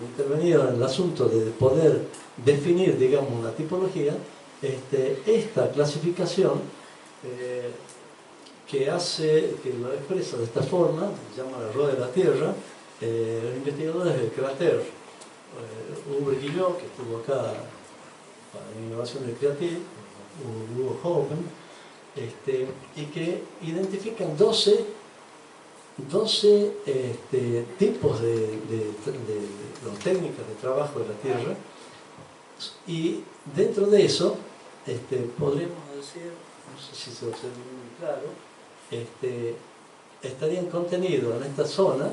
intervenido en el asunto de poder definir, digamos, una tipología, esta clasificación que lo expresa de esta forma, se llama la rueda de la tierra, los investigadores del Crater, Uwe Guillot, que estuvo acá para innovación del creativo, Hugo Hogan, y que identifican 12 tipos de las técnicas de trabajo de la tierra, y dentro de eso podríamos decir, no sé si se observa muy claro, estarían contenidos en esta zona,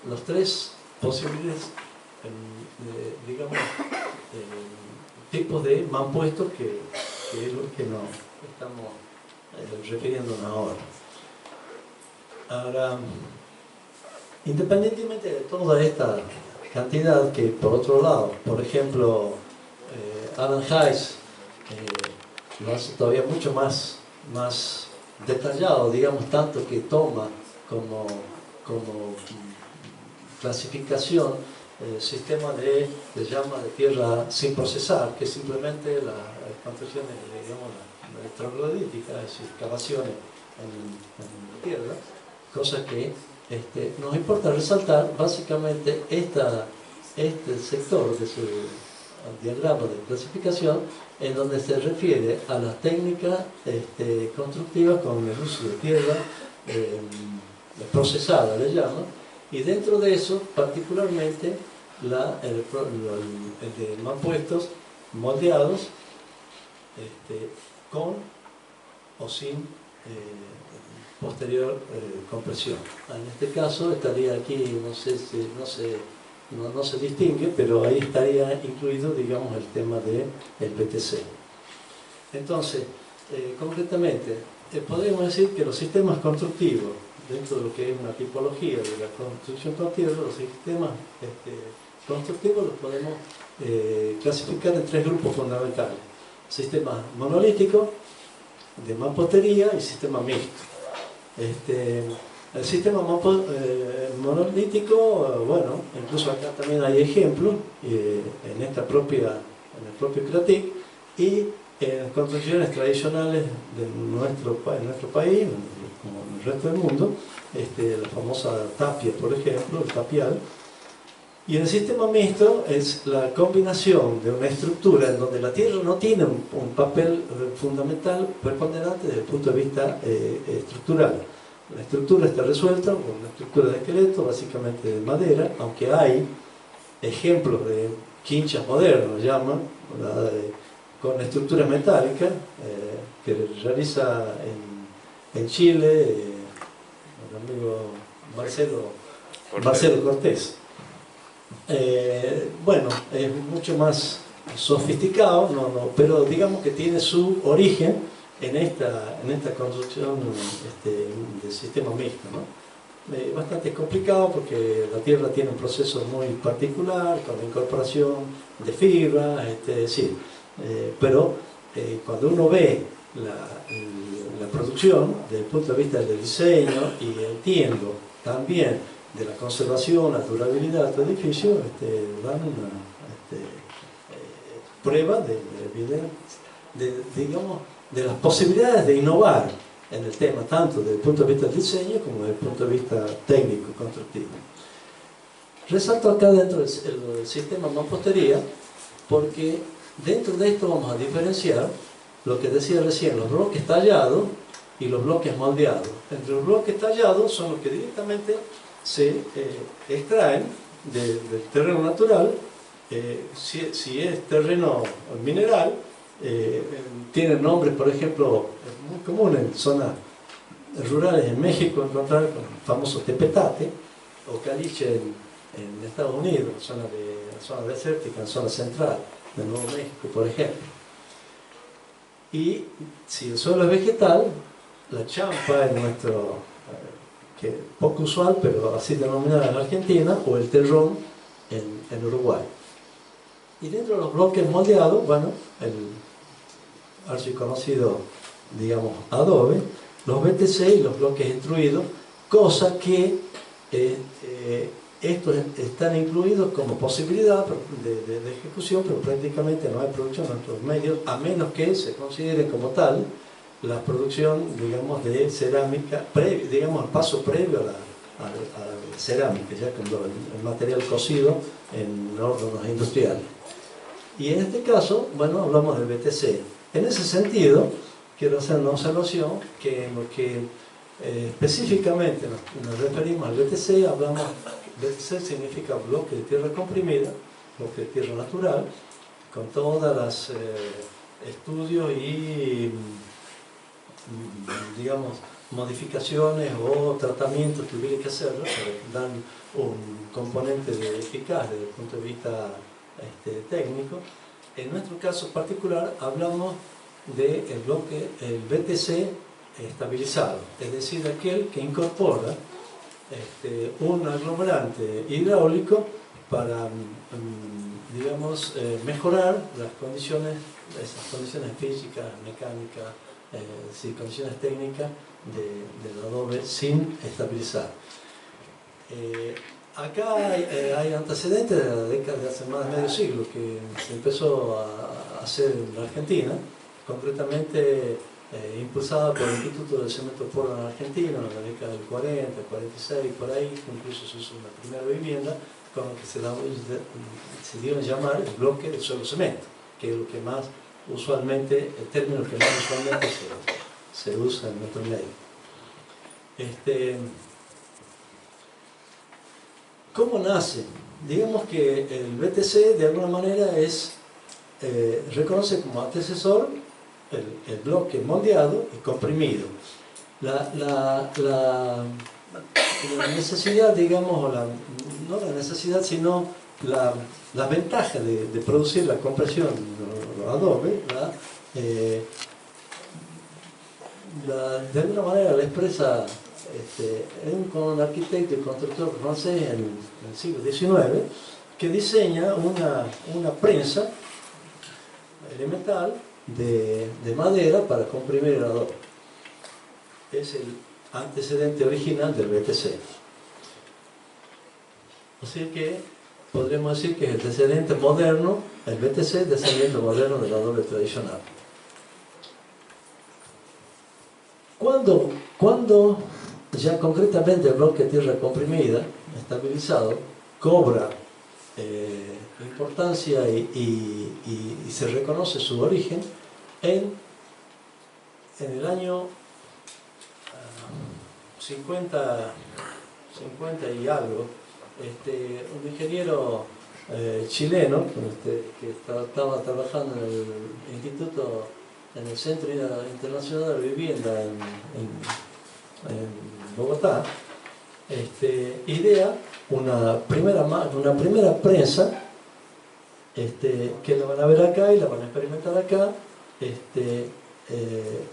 los tres posibles, digamos, tipos de mampuestos que es lo que nos estamos refiriéndonos ahora. Ahora, independientemente de toda esta cantidad que, por otro lado, por ejemplo, Alan Hayes lo hace todavía mucho más detallado, digamos, tanto que toma como clasificación el sistema de llama de tierra sin procesar, que es simplemente las construcciones, digamos, electrolíticas, es decir, excavaciones en la tierra, cosa que nos importa resaltar básicamente este sector de su diagrama de clasificación, en donde se refiere a las técnicas constructivas con el uso de tierra procesada, le llaman, y dentro de eso particularmente el de mampuestos moldeados con o sin posterior compresión. En este caso estaría aquí, no sé si no se distingue, pero ahí estaría incluido, digamos, el tema del PTC. Entonces, concretamente, podríamos decir que los sistemas constructivos, dentro de lo que es una tipología de la construcción con tierra, los sistemas constructivos los podemos clasificar en tres grupos fundamentales: sistema monolítico, de mampostería y sistema mixto. El sistema monolítico, bueno, incluso acá también hay ejemplos en el propio CRATIC, y en construcciones tradicionales de nuestro país, como en el resto del mundo, la famosa tapia, por ejemplo, el tapial. Y el sistema mixto es la combinación de una estructura en donde la tierra no tiene un papel fundamental preponderante desde el punto de vista estructural. La estructura está resuelta con una estructura de esqueleto, básicamente de madera, aunque hay ejemplos de quinchas modernas, llaman, con estructuras metálicas, que realiza en Chile el amigo Marcelo Cortés. Bueno, es mucho más sofisticado, pero digamos que tiene su origen en esta construcción del sistema mixto, ¿no? Bastante complicado porque la tierra tiene un proceso muy particular, con la incorporación de fibras, sí, pero cuando uno ve la producción desde el punto de vista del diseño y entiendo también de la conservación, la durabilidad de tu edificio, dan una prueba digamos, de las posibilidades de innovar en el tema, tanto desde el punto de vista del diseño como desde el punto de vista técnico y constructivo. Resalto acá dentro del sistema mampostería, porque dentro de esto vamos a diferenciar lo que decía recién, los bloques tallados y los bloques moldeados. Entre los bloques tallados son los que directamente se extraen del terreno natural. Si es terreno mineral, tienen nombres, por ejemplo, es muy común en zonas rurales en México encontrar el famoso tepetate o caliche en Estados Unidos, en zona desértica, en zona central de Nuevo México, por ejemplo. Y si el suelo es vegetal, la champa en nuestro que poco usual, pero así denominada en Argentina, o el terrón en Uruguay. Y dentro de los bloques moldeados, bueno, el archiconocido, digamos, Adobe, los BTC y los bloques instruidos, cosa que estos están incluidos como posibilidad de ejecución, pero prácticamente no hay producción en nuestros medios, a menos que se considere como tal la producción, digamos, de cerámica, digamos, el paso previo a la cerámica, ya con el material cocido en hornos industriales. Y en este caso, bueno, hablamos del BTC. En ese sentido, quiero hacer una observación que en lo que específicamente nos referimos al BTC, hablamos, BTC significa bloque de tierra comprimida, bloque de tierra natural, con todas las estudios y, digamos, modificaciones o tratamientos que hubiera que hacerlo, que dan un componente eficaz desde el punto de vista técnico. En nuestro caso particular hablamos del bloque, el BTC estabilizado, es decir, aquel que incorpora un aglomerante hidráulico para, digamos, mejorar las condiciones, esas condiciones físicas, mecánicas, condiciones técnicas del adobe sin estabilizar. Acá hay antecedentes de la década de hace más de medio siglo que se empezó a hacer en la Argentina, concretamente impulsada por el Instituto del Cemento Portland argentino en la década del 40, 46, por ahí, incluso se hizo una primera vivienda con lo que se dio a llamar el bloque de suelo cemento, que es lo que más usualmente, el término que más usualmente se usa en nuestro medio. ¿Cómo nace? Digamos que el BTC de alguna manera reconoce como antecesor el bloque moldeado y comprimido. La necesidad, digamos, no la necesidad, sino la ventaja de producir la compresión Adobe, de alguna manera la expresa un arquitecto y constructor francés en el siglo XIX que diseña una prensa elemental de madera para comprimir el adobe. Es el antecedente original del BTC. Así que podríamos decir que es el descendiente moderno, el BTC es descendiente moderno del adobe tradicional. Cuando ya concretamente el bloque de tierra comprimida, estabilizado, cobra importancia y se reconoce su origen en el año 50 y algo, un ingeniero chileno que estaba trabajando en el instituto, en el Centro Internacional de Vivienda en Bogotá, idea una primera prensa que la van a ver acá y la van a experimentar acá,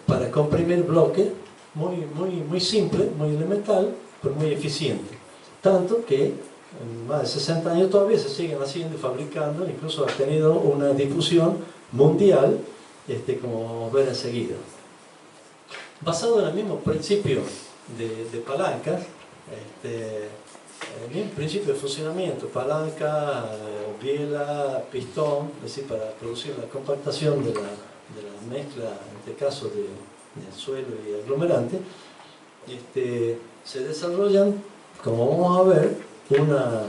para comprimir bloque muy simple, muy elemental, pero muy eficiente. Tanto que en más de 60 años todavía se siguen haciendo y fabricando, incluso ha tenido una difusión mundial, como vamos a ver enseguida. Basado en el mismo principio de palancas, el mismo principio de funcionamiento, palanca, biela, pistón, es decir, para producir la compactación de la mezcla, en este caso de suelo y aglomerante, se desarrollan, como vamos a ver, una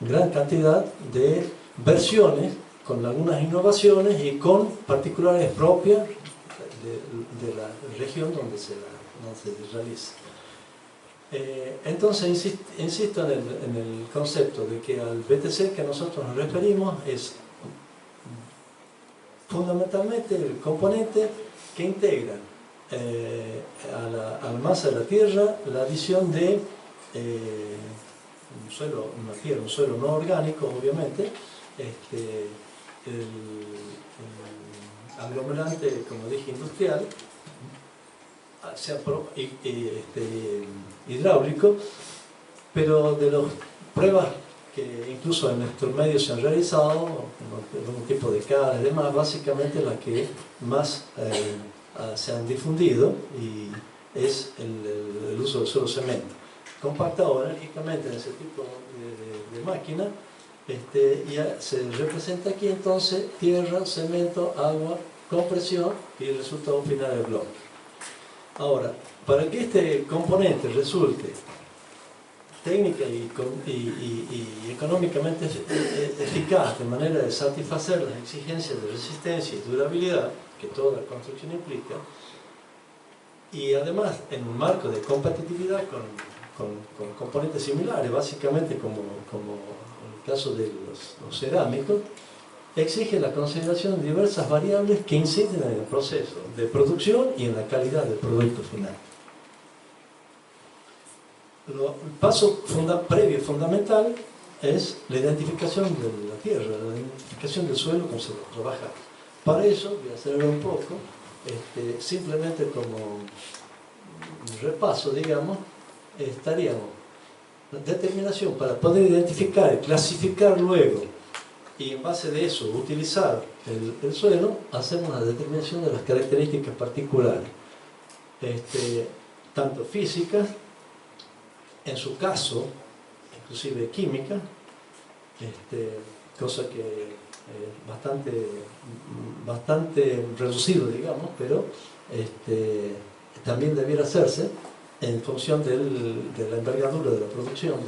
gran cantidad de versiones con algunas innovaciones y con particularidades propias de la región donde se realiza. Entonces insisto en el concepto de que al BTC que nosotros nos referimos es fundamentalmente el componente que integra a la masa de la tierra la adición de un suelo no orgánico, obviamente, el aglomerante, como dije, industrial, hidráulico, pero de las pruebas que incluso en nuestros medios se han realizado, algún tipo de cara y demás, básicamente las que más se han difundido y es el uso del suelo cemento, compactado enérgicamente en ese tipo de máquina, y se representa aquí entonces tierra, cemento, agua, compresión y el resultado final del bloque. Ahora, para que este componente resulte técnica y económicamente eficaz, de manera de satisfacer las exigencias de resistencia y durabilidad que toda la construcción implica, y además en un marco de competitividad con componentes similares, básicamente como el caso de los cerámicos, exige la consideración de diversas variables que inciden en el proceso de producción y en la calidad del producto final. El paso previo fundamental es la identificación de la tierra, la identificación del suelo con se va a trabajar. Para eso, voy a hacerlo un poco, simplemente como un repaso, digamos, estaríamos determinación para poder identificar y clasificar luego, y en base de eso utilizar el suelo, hacemos la determinación de las características particulares, tanto físicas, en su caso, inclusive química, cosa que es bastante reducido, digamos, pero también debiera hacerse en función de la envergadura de la producción,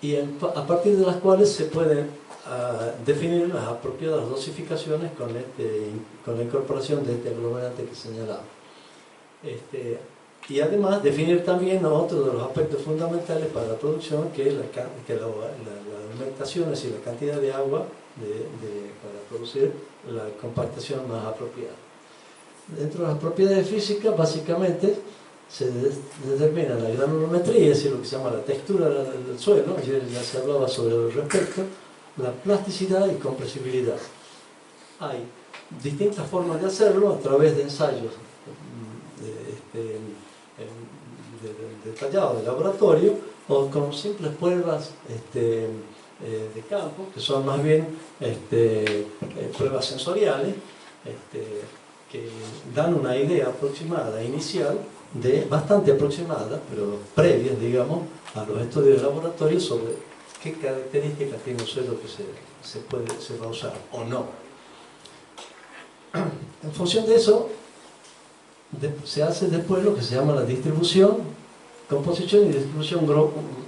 y a partir de las cuales se pueden definir las apropiadas dosificaciones con la incorporación de este aglomerante que señalaba. Y además definir también otro de los aspectos fundamentales para la producción, que es las alimentaciones y la cantidad de agua para producir la compactación más apropiada. Dentro de las propiedades físicas, básicamente, se determina la granulometría, es decir, lo que se llama la textura del suelo, ayer ya se hablaba sobre el respecto, la plasticidad y compresibilidad. Hay distintas formas de hacerlo a través de ensayos detallados de laboratorio o con simples pruebas de campo, que son más bien pruebas sensoriales, que dan una idea aproximada, inicial, bastante aproximada, pero previa, digamos, a los estudios de laboratorio sobre qué características tiene un suelo que se va a usar o no. En función de eso, se hace después lo que se llama la distribución, composición y distribución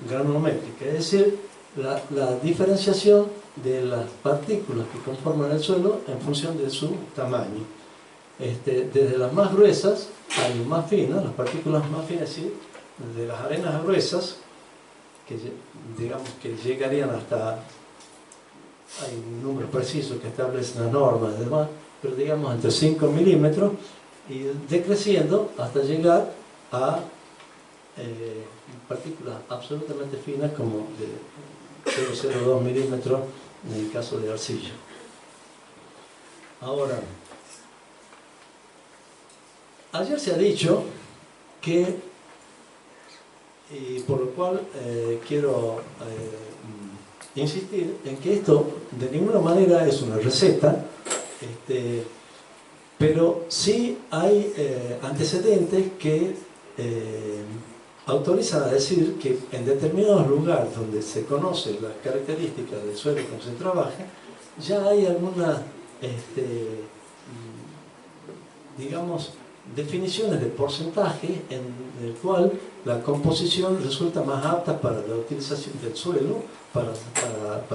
granulométrica, es decir, la diferenciación de las partículas que conforman el suelo en función de su tamaño. Desde las más gruesas a las más finas, las partículas más finas, sí, de las arenas gruesas, que digamos que llegarían hasta, hay un número preciso que establecen las normas y demás, pero digamos entre 5 milímetros, y decreciendo hasta llegar a partículas absolutamente finas como de 0,02 milímetros en el caso de arcilla. Ahora, ayer se ha dicho que, y por lo cual quiero insistir en que esto de ninguna manera es una receta, pero sí hay antecedentes que autorizan a decir que en determinados lugares donde se conocen las características del suelo con que se trabaja, ya hay algunas, digamos, definiciones de porcentaje en el cual la composición resulta más apta para la utilización del suelo, para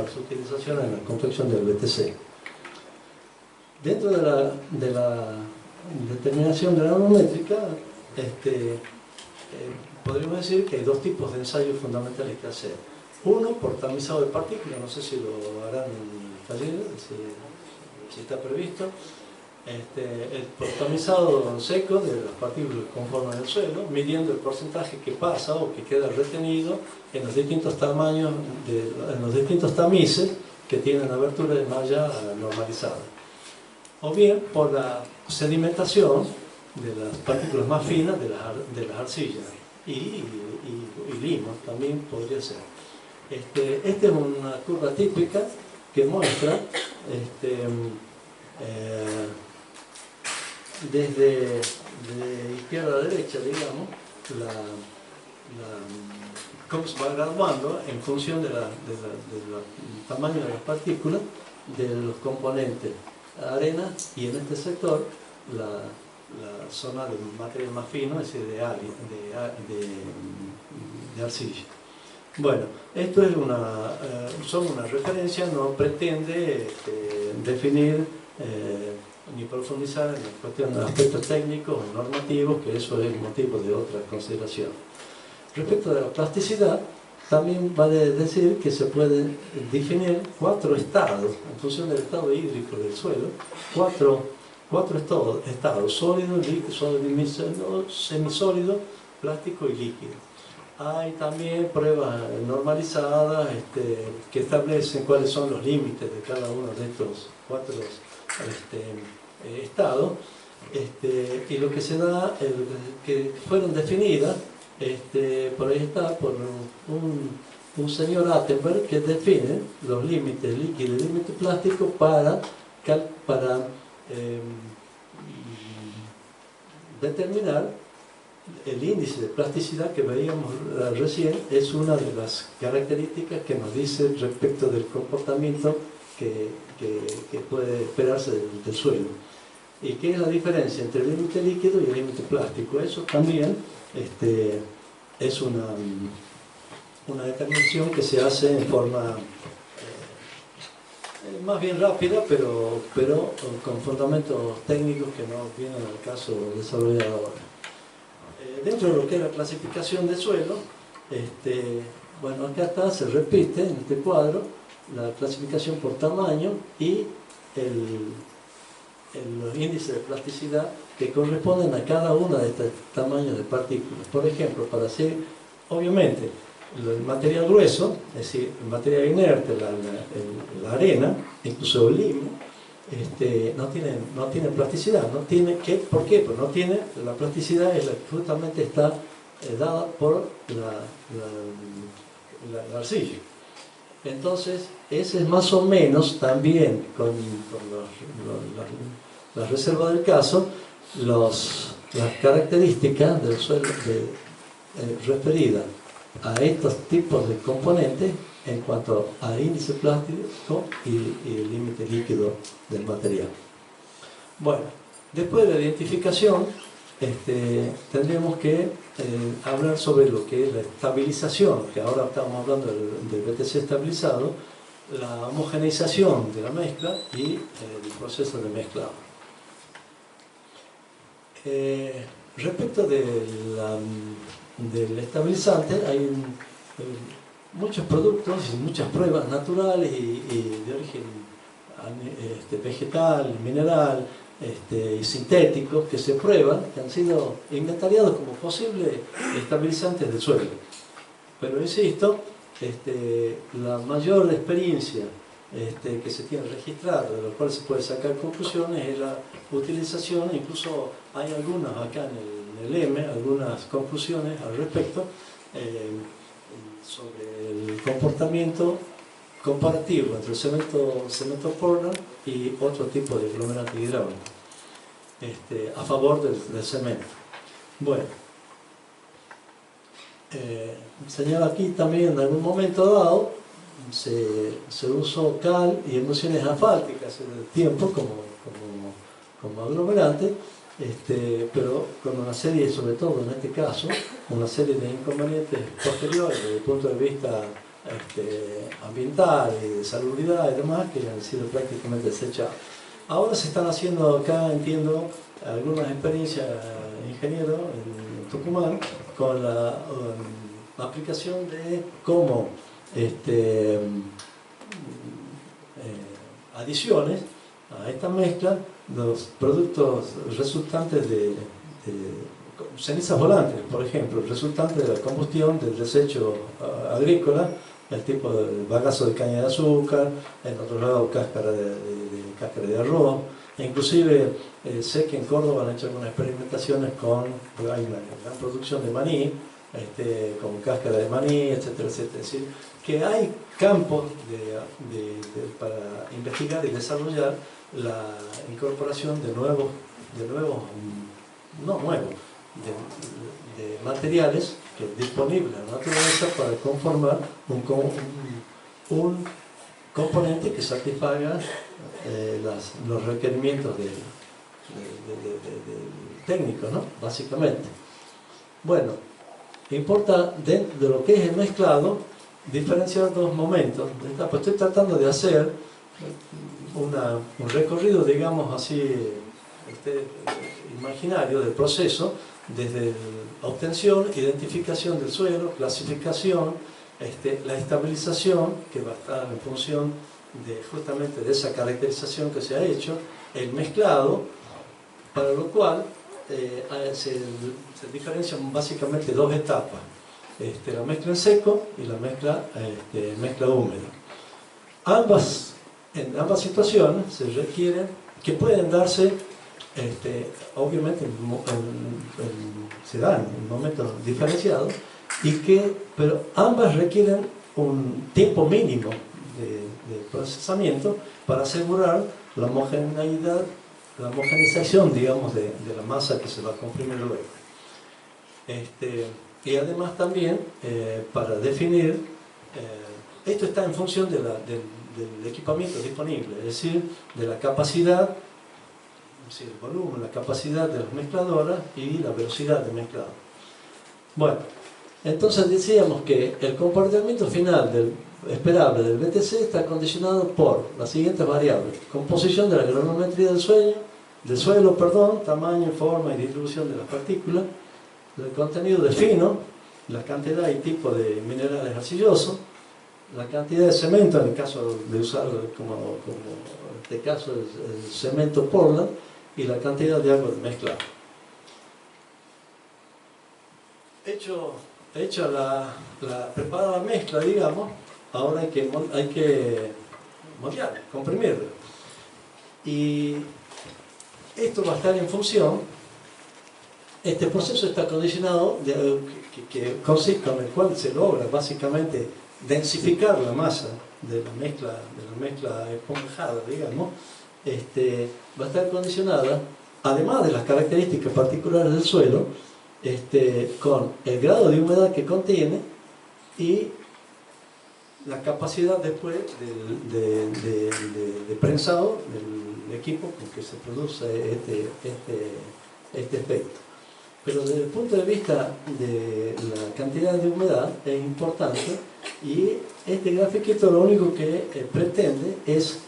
su utilización en la confección del BTC. Dentro de la determinación granulométrica, podríamos decir que hay dos tipos de ensayos fundamentales que hacer. Uno, por tamizado de partículas, no sé si lo harán en el taller, si está previsto. El tamizado seco de las partículas que conforman el suelo, midiendo el porcentaje que pasa o que queda retenido en los distintos tamaños, en los distintos tamices que tienen abertura de malla normalizada. O bien por la sedimentación, las partículas más finas de las arcillas. Y limo también podría ser. Esta es una curva típica que muestra desde de izquierda a derecha, digamos, cómo se va graduando en función del tamaño de las partículas de los componentes arena, y en este sector la zona de material más fino, es decir, de arcilla. Bueno, esto es son una referencia, no pretende definir ni profundizar en la cuestión de aspectos técnicos o normativos, que eso es motivo de otra consideración. Respecto de la plasticidad, también vale decir que se pueden definir 4 estados, en función del estado hídrico del suelo, cuatro estados: sólido, líquido, semisólido, plástico y líquido. Hay también pruebas normalizadas que establecen cuáles son los límites de cada uno de estos 4 estados, y lo que se da, que fueron definidas, por ahí está, por un señor Attenberg, que define los límites líquido y límite plástico para determinar el índice de plasticidad que veíamos recién. Es una de las características que nos dice respecto del comportamiento que puede esperarse del suelo. ¿Y qué es la diferencia entre el límite líquido y el límite plástico? Eso también es una determinación que se hace en forma más bien rápida, pero con fundamentos técnicos que no vienen al caso desarrollar ahora. Dentro de lo que es la clasificación de suelo, bueno, acá está, se repite en este cuadro la clasificación por tamaño y los índices de plasticidad que corresponden a cada uno de estos tamaños de partículas. Por ejemplo, para hacer, obviamente, el material grueso, es decir, el material inerte, la arena, incluso el limo, no tiene plasticidad. ¿Por qué? Pues no tiene, la plasticidad es la que justamente está dada por la arcilla. Entonces, ese es más o menos también, con las reservas del caso, las características del suelo referidas a estos tipos de componentes en cuanto a índice plástico y el límite líquido del material. Bueno, después de la identificación, tendríamos que hablar sobre lo que es la estabilización, que ahora estamos hablando del BTC estabilizado, la homogeneización de la mezcla y el proceso de mezclado. Respecto del estabilizante, hay muchos productos y muchas pruebas naturales y de origen vegetal, mineral y sintéticos que se prueban, que han sido inventariados como posibles estabilizantes del suelo. Pero insisto, la mayor experiencia que se tiene registrada, de la cual se puede sacar conclusiones, es la utilización. Incluso hay algunas acá en el M, algunas conclusiones al respecto, sobre el comportamiento comparativo entre el cemento Portland y otro tipo de aglomerante hidráulico a favor del cemento. Bueno, señala aquí también en algún momento dado se usó cal y emulsiones asfálticas en el tiempo como aglomerante, pero con una serie, sobre todo en este caso, una serie de inconvenientes posteriores desde el punto de vista ambiental y de salubridad y demás, que han sido prácticamente desechados. Ahora se están haciendo acá, entiendo, algunas experiencias ingenieros en Tucumán con la aplicación de cómo adiciones a esta mezcla los productos resultantes de cenizas volantes, por ejemplo, resultantes de la combustión del desecho agrícola, el tipo de bagazo de caña de azúcar, en otro lado cáscara de arroz, Inclusive sé que en Córdoba han hecho algunas experimentaciones con, pues hay una gran producción de maní, con cáscara de maní, etcétera, etcétera. Es decir, que hay campos para investigar y desarrollar la incorporación de nuevos de materiales que disponibles en la naturaleza para conformar un componente que satisfaga los requerimientos del técnico, ¿no? Básicamente. Bueno, importa dentro de lo que es el mezclado diferenciar dos momentos. Pues estoy tratando de hacer un recorrido, digamos así, imaginario del proceso, desde la obtención, identificación del suelo, clasificación, la estabilización, que va a estar en función justamente de esa caracterización que se ha hecho, el mezclado, para lo cual se diferencian básicamente dos etapas, la mezcla en seco y la mezcla húmeda. En ambas situaciones se requieren, que pueden darse, obviamente se dan en momentos diferenciados, pero ambas requieren un tiempo mínimo de procesamiento para asegurar la homogeneización, digamos, de la masa que se va a comprimir luego. Y además también para definir, esto está en función del equipamiento disponible, es decir, de la capacidad, el volumen, la capacidad de las mezcladoras y la velocidad de mezclado. Bueno, entonces decíamos que el comportamiento final esperable del BTC está condicionado por las siguientes variables: composición de la granulometría del suelo, tamaño, forma y distribución de las partículas, el contenido de fino, la cantidad y tipo de minerales arcillosos, la cantidad de cemento, en el caso de usar como en este caso el cemento Portland, y la cantidad de agua de mezclado. Hecha preparada la mezcla, digamos, ahora hay que moldearla, comprimirla. Y esto va a estar en función, este proceso está condicionado, con el cual se logra básicamente densificar la masa de la mezcla esponjada, digamos, va a estar condicionada, además de las características particulares del suelo, con el grado de humedad que contiene y la capacidad después de prensado del equipo con que se produce este efecto. Pero desde el punto de vista de la cantidad de humedad es importante, y este grafiquito lo único que pretende es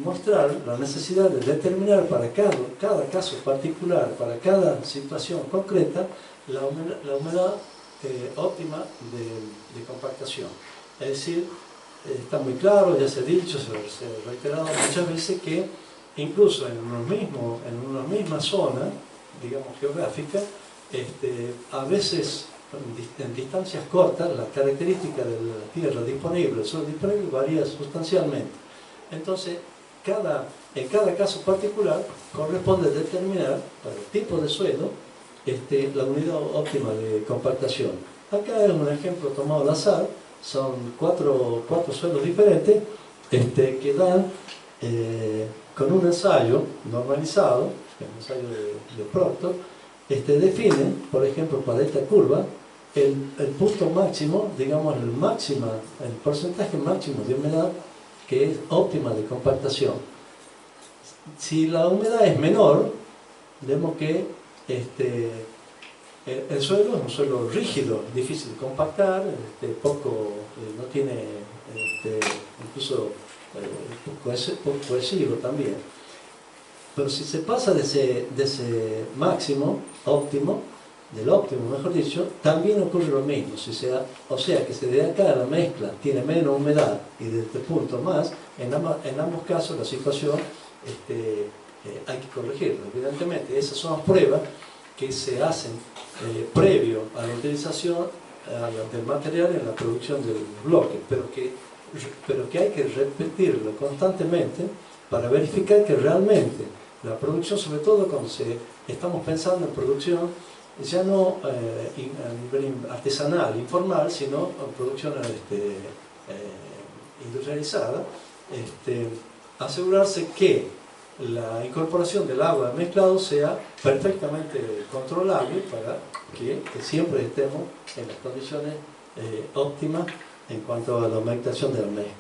mostrar la necesidad de determinar para cada caso particular, para cada situación concreta, la humedad óptima de compactación. Es decir, está muy claro, ya se ha dicho, se ha reiterado muchas veces que incluso en una misma zona, digamos geográfica, a veces en distancias cortas la característica de la tierra disponible, el suelo disponible, varía sustancialmente. Entonces, en cada caso particular corresponde determinar para el tipo de suelo la unidad óptima de compactación. Acá es un ejemplo tomado al azar, son cuatro suelos diferentes que dan con un ensayo normalizado, el ensayo de Proctor, definen, por ejemplo, para esta curva, el punto máximo, digamos el porcentaje máximo de humedad que es óptima de compactación. Si la humedad es menor, vemos que el suelo es un suelo rígido, difícil de compactar, no tiene, incluso poco cohesivo también. Pero si se pasa de ese máximo óptimo, del óptimo mejor dicho, también ocurre lo mismo. O sea que si de acá la mezcla tiene menos humedad y de este punto más, en ambos casos la situación hay que corregirla. Evidentemente, esas son las pruebas que se hacen previo a la utilización del material en la producción del bloque, pero que pero que hay que repetirlo constantemente para verificar que realmente la producción, sobre todo cuando estamos pensando en producción, ya no a nivel artesanal, informal, sino en producción industrializada, asegurarse que la incorporación del agua al mezclado sea perfectamente controlable para que siempre estemos en las condiciones óptimas en cuanto a la aumentación de la mezcla.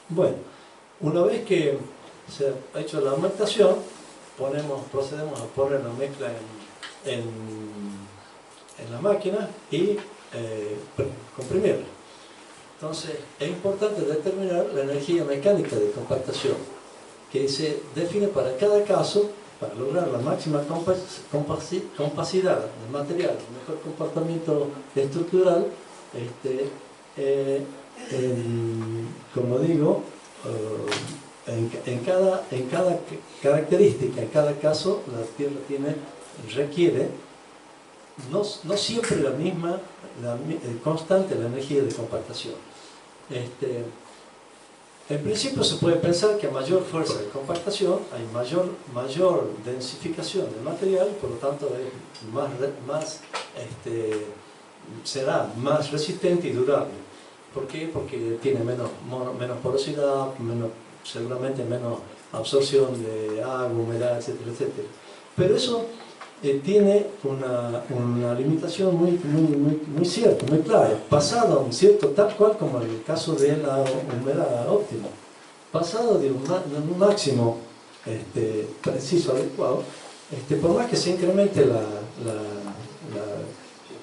Bueno, una vez que se ha hecho la aumentación, procedemos a poner la mezcla en la máquina y comprimirla. Entonces, es importante determinar la energía mecánica de compactación, que se define para cada caso para lograr la máxima compacidad del material, el mejor comportamiento estructural. Como digo, en cada característica, en cada caso, la Tierra requiere no siempre la misma, constante la energía de compactación. En principio se puede pensar que a mayor fuerza de compactación hay mayor densificación del material, por lo tanto será más resistente y durable. ¿Por qué? Porque tiene menos porosidad, seguramente menos absorción de agua, humedad, etcétera, etcétera. Pero eso tiene una limitación muy cierta, muy clara, pasado a un cierto, tal cual como en el caso de la humedad óptima, pasado de un máximo preciso, adecuado, por más que se incremente la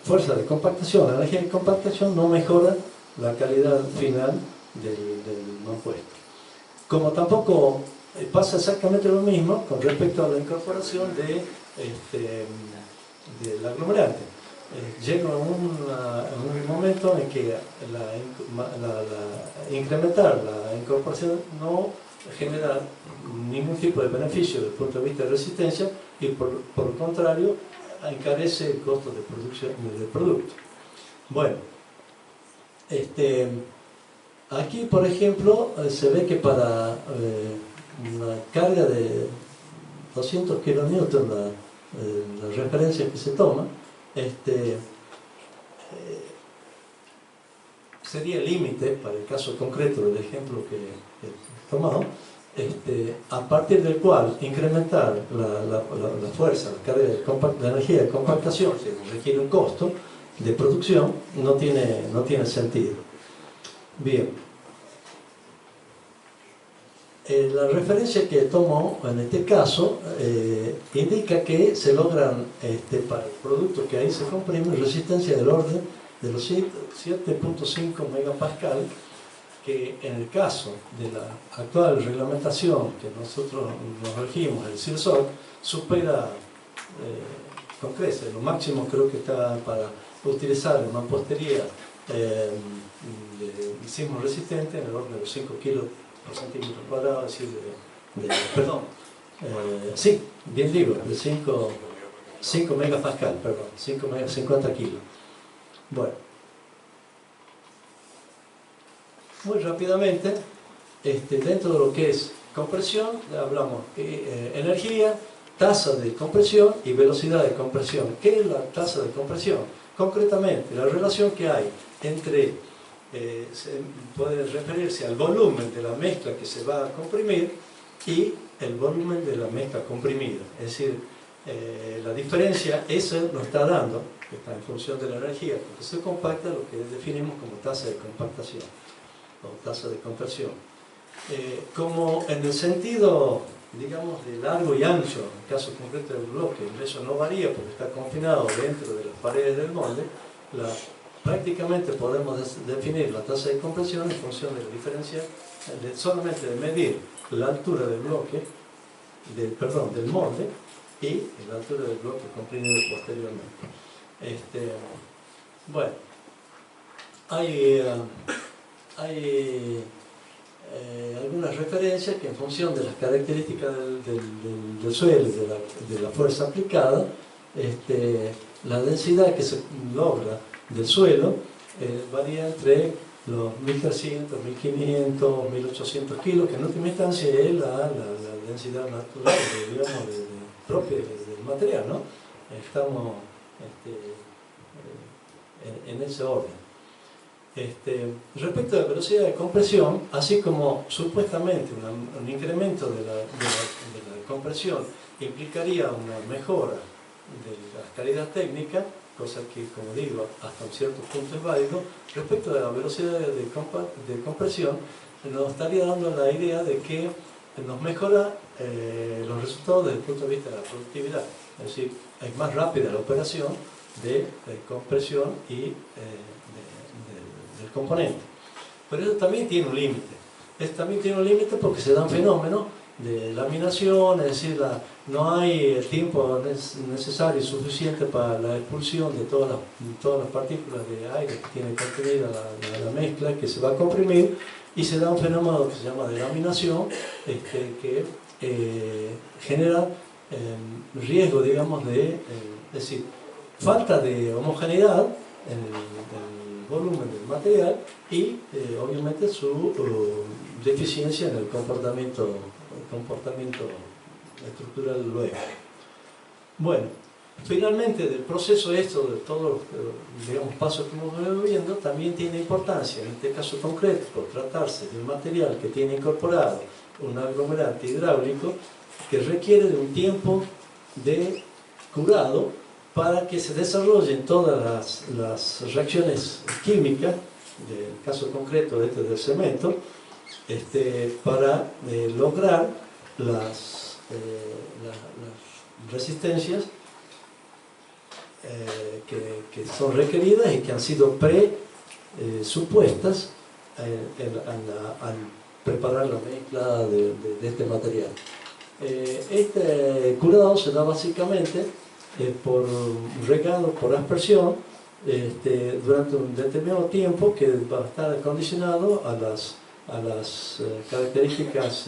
fuerza de compactación, la energía de compactación no mejora la calidad final del compuesto. Como tampoco pasa exactamente lo mismo con respecto a la incorporación del aglomerante. Llega un momento en que incrementar la incorporación no genera ningún tipo de beneficio desde el punto de vista de resistencia y por el contrario encarece el costo de producción del producto. Bueno, aquí por ejemplo se ve que para una carga de 200 kilonewton, la referencia que se toma, sería el límite para el caso concreto del ejemplo que he tomado, a partir del cual incrementar la fuerza, la carga de energía de compactación, que requiere un costo de producción, no tiene sentido. Bien. La referencia que tomo en este caso indica que se logran para el producto que ahí se comprime resistencia del orden de los 7.5 megapascal, que en el caso de la actual reglamentación que nosotros nos regimos, el CIRSOC, supera con creces. Lo máximo creo que está para utilizar una mampostería de sismo resistente en el orden de los 5 kilos por centímetro cuadrado, es decir, perdón, sí, bien digo, de 5 megapascal, perdón, 50 kilos. Bueno, muy rápidamente, dentro de lo que es compresión, hablamos energía, tasa de compresión y velocidad de compresión. ¿Qué es la tasa de compresión? Concretamente, la relación que hay entre puede referirse al volumen de la mezcla que se va a comprimir y el volumen de la mezcla comprimida. Es decir, la diferencia, eso nos está dando, que está en función de la energía, porque se compacta lo que definimos como tasa de compactación o tasa de compresión. Como en el sentido, digamos, de largo y ancho, en el caso concreto del bloque, eso no varía porque está confinado dentro de las paredes del molde, prácticamente podemos definir la tasa de compresión en función de la diferencia solamente de medir la altura del bloque, del molde, y la altura del bloque comprimido posteriormente. Bueno, hay algunas referencias que en función de las características del suelo y de la fuerza aplicada, la densidad que se logra del suelo varía entre los 1300, 1500, 1800 kilos, que en última instancia es la densidad natural, digamos, propia del material, ¿no? Estamos en ese orden. Respecto a la velocidad de compresión, así como supuestamente un incremento de la compresión implicaría una mejora de la calidad técnica, cosa que, como digo, hasta un cierto punto es válido, respecto de la velocidad de compresión, nos estaría dando la idea de que nos mejora los resultados desde el punto de vista de la productividad. Es decir, es más rápida la operación de compresión y del componente. Pero eso también tiene un límite. También tiene un límite porque se dan fenómenos de laminación, es decir, no hay tiempo necesario y suficiente para la expulsión de todas las partículas de aire que tiene contenida la mezcla, que se va a comprimir, y se da un fenómeno que se llama de laminación, que genera riesgo, digamos, es decir, falta de homogeneidad en el volumen del material y obviamente su deficiencia en el comportamiento estructural luego. Bueno, finalmente del proceso de todos los, digamos, pasos que hemos venido viendo, también tiene importancia, en este caso concreto, por tratarse de un material que tiene incorporado un aglomerante hidráulico que requiere de un tiempo de curado para que se desarrollen todas las reacciones químicas, del caso concreto del cemento, para lograr las resistencias que son requeridas y que han sido supuestas al preparar la mezcla de este material. Este curado se da básicamente por regado, por aspersión, durante un determinado tiempo, que va a estar condicionado a las características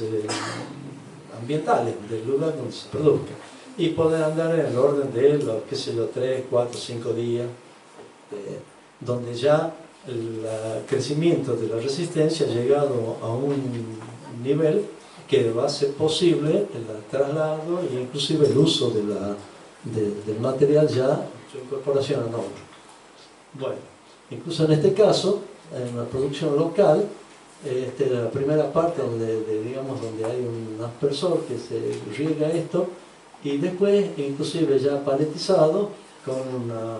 ambientales del lugar donde se produzca, y poder andar en el orden de los, qué sé yo, 3, 4, 5 días, donde ya el crecimiento de la resistencia ha llegado a un nivel que va a ser posible el traslado e inclusive el uso del material ya, su incorporación a norma. Bueno, incluso en este caso, en la producción local, la primera parte donde hay un aspersor que se riega esto, y después inclusive ya paletizado con una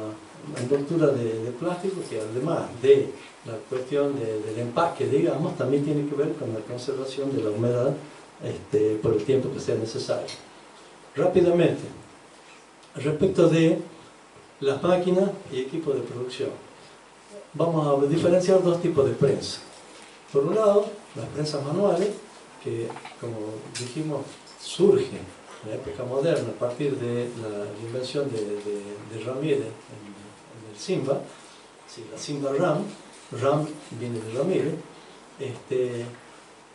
envoltura de plástico que, además de la cuestión del empaque, digamos, también tiene que ver con la conservación de la humedad por el tiempo que sea necesario. Rápidamente, respecto de las máquinas y equipos de producción, vamos a diferenciar dos tipos de prensa. Por un lado, las prensas manuales, que, como dijimos, surgen en la época moderna a partir de la invención de Ramírez en el Simba, sí, la Simba Ram viene de Ramírez,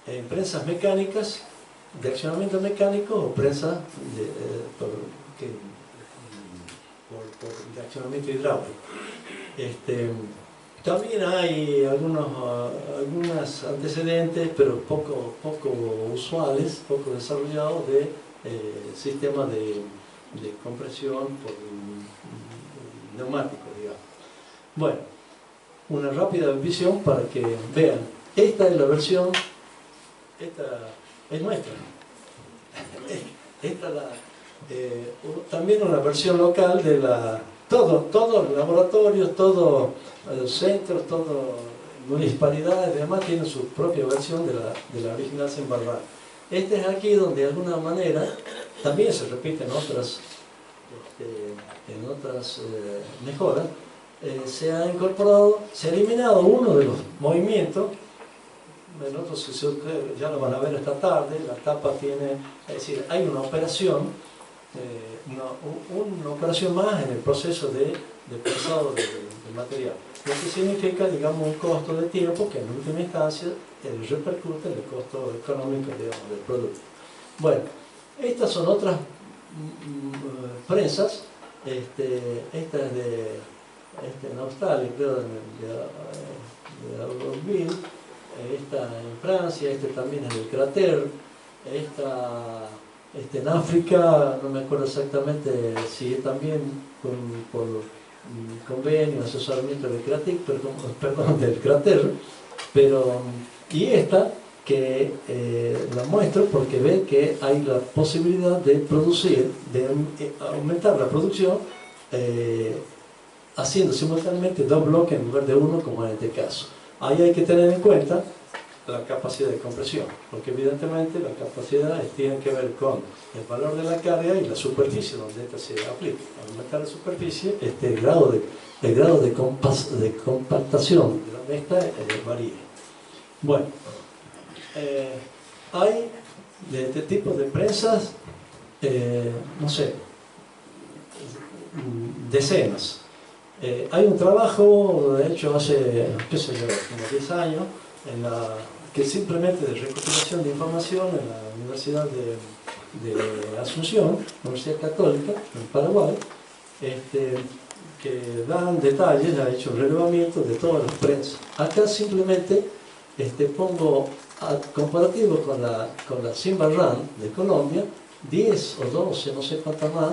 en prensas mecánicas, de accionamiento mecánico, o prensas de accionamiento hidráulico. También hay algunos antecedentes, pero poco usuales, poco desarrollados, de sistemas de compresión por neumático, digamos. Bueno, una rápida visión para que vean. Esta es la versión, esta es nuestra. También una versión local de todos los laboratorios, todos los centros, todas municipalidades y demás tienen su propia versión de la original Simba Ram. Este es aquí donde de alguna manera también se repiten otras mejoras. Se ha incorporado, se ha eliminado uno de los movimientos. El otro, ya lo van a ver esta tarde, la tapa tiene, es decir, hay una operación, una operación más en el proceso de procesado del material, lo que significa, digamos, un costo de tiempo que en última instancia repercute en el costo económico, digamos, del producto. Bueno, estas son otras prensas, esta es en Australia, creo, de Auroville, esta en Francia, este también es del cráter, esta en África, no me acuerdo exactamente si es también por convenio, asesoramiento del cráter, perdón, del cráter, pero, y esta que la muestro porque ve que hay la posibilidad de producir, de aumentar la producción, haciendo simultáneamente 2 bloques en lugar de 1, como en este caso. Ahí hay que tener en cuenta la capacidad de compresión, porque evidentemente la capacidad tiene que ver con el valor de la carga y la superficie donde esta se aplica. Al aumentar la superficie, el grado de compactación de la mezcla varía. Bueno, hay de este tipo de prensas, no sé, decenas. Hay un trabajo, de hecho, hace, qué sé yo, como 10 años, que simplemente de recopilación de información en la Universidad de Asunción, Universidad Católica, en Paraguay, que dan detalles, ha hecho un relevamiento de todas las prensas. Acá simplemente pongo comparativo con la Simbarran de Colombia, 10 o 12, no sé cuántas más,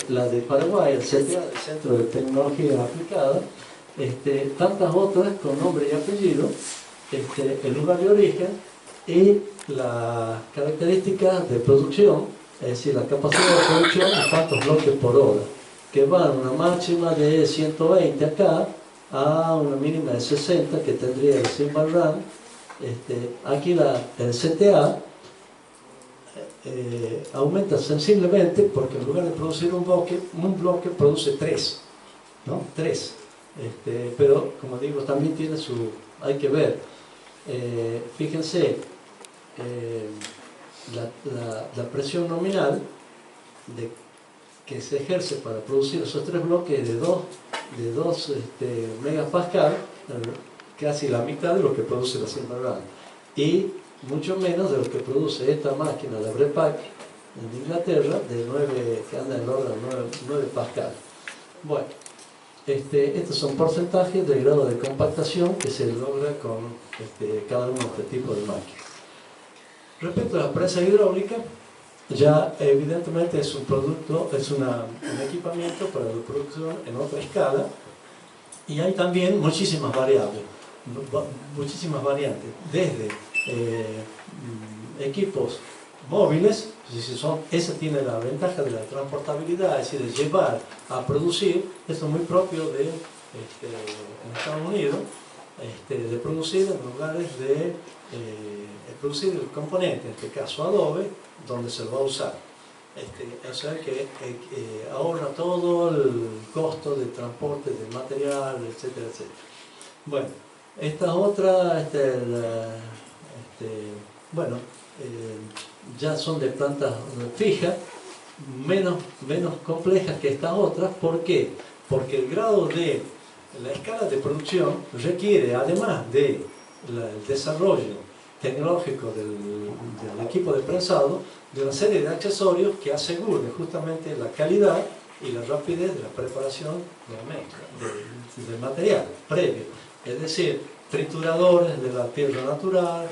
la de Paraguay, el CTA, el Centro de Tecnología Aplicada, tantas otras con nombre y apellido, el lugar de origen y las características de producción, es decir, la capacidad de producción y cuántos bloques por hora, que van una máxima de 120 acá a una mínima de 60 que tendría el Simbarran. Aquí el CTA aumenta sensiblemente porque en lugar de producir un bloque produce 3, ¿no? 3. Pero como digo, también tiene hay que ver, fíjense, la presión nominal que se ejerce para producir esos 3 bloques de 2 megapascal, casi la mitad de lo que produce la Simbarran, y mucho menos de lo que produce esta máquina, la Brepac, en Inglaterra, que anda en orden 9 pascal. Bueno, estos son porcentajes del grado de compactación que se logra con cada uno de este tipo de máquinas. Respecto a la prensa hidráulica, ya evidentemente es un producto, es un equipamiento para la producción en otra escala, y hay también muchísimas variables, muchísimas variantes, desde equipos móviles, esa tiene la ventaja de la transportabilidad, es decir, de llevar a producir, esto es muy propio de en Estados Unidos, de producir en lugares de producir el componente, en este caso Adobe, donde se lo va a usar. O sea que ahorra todo el costo de transporte del material, etcétera, etcétera. Bueno, esta otra, bueno, ya son de plantas fijas, menos complejas que estas otras. ¿Por qué? Porque el grado de la escala de producción requiere, además del desarrollo tecnológico del equipo de prensado, de una serie de accesorios que aseguren justamente la calidad y la rapidez de la preparación de la mezcla, del material previo. Es decir, trituradores de la tierra natural,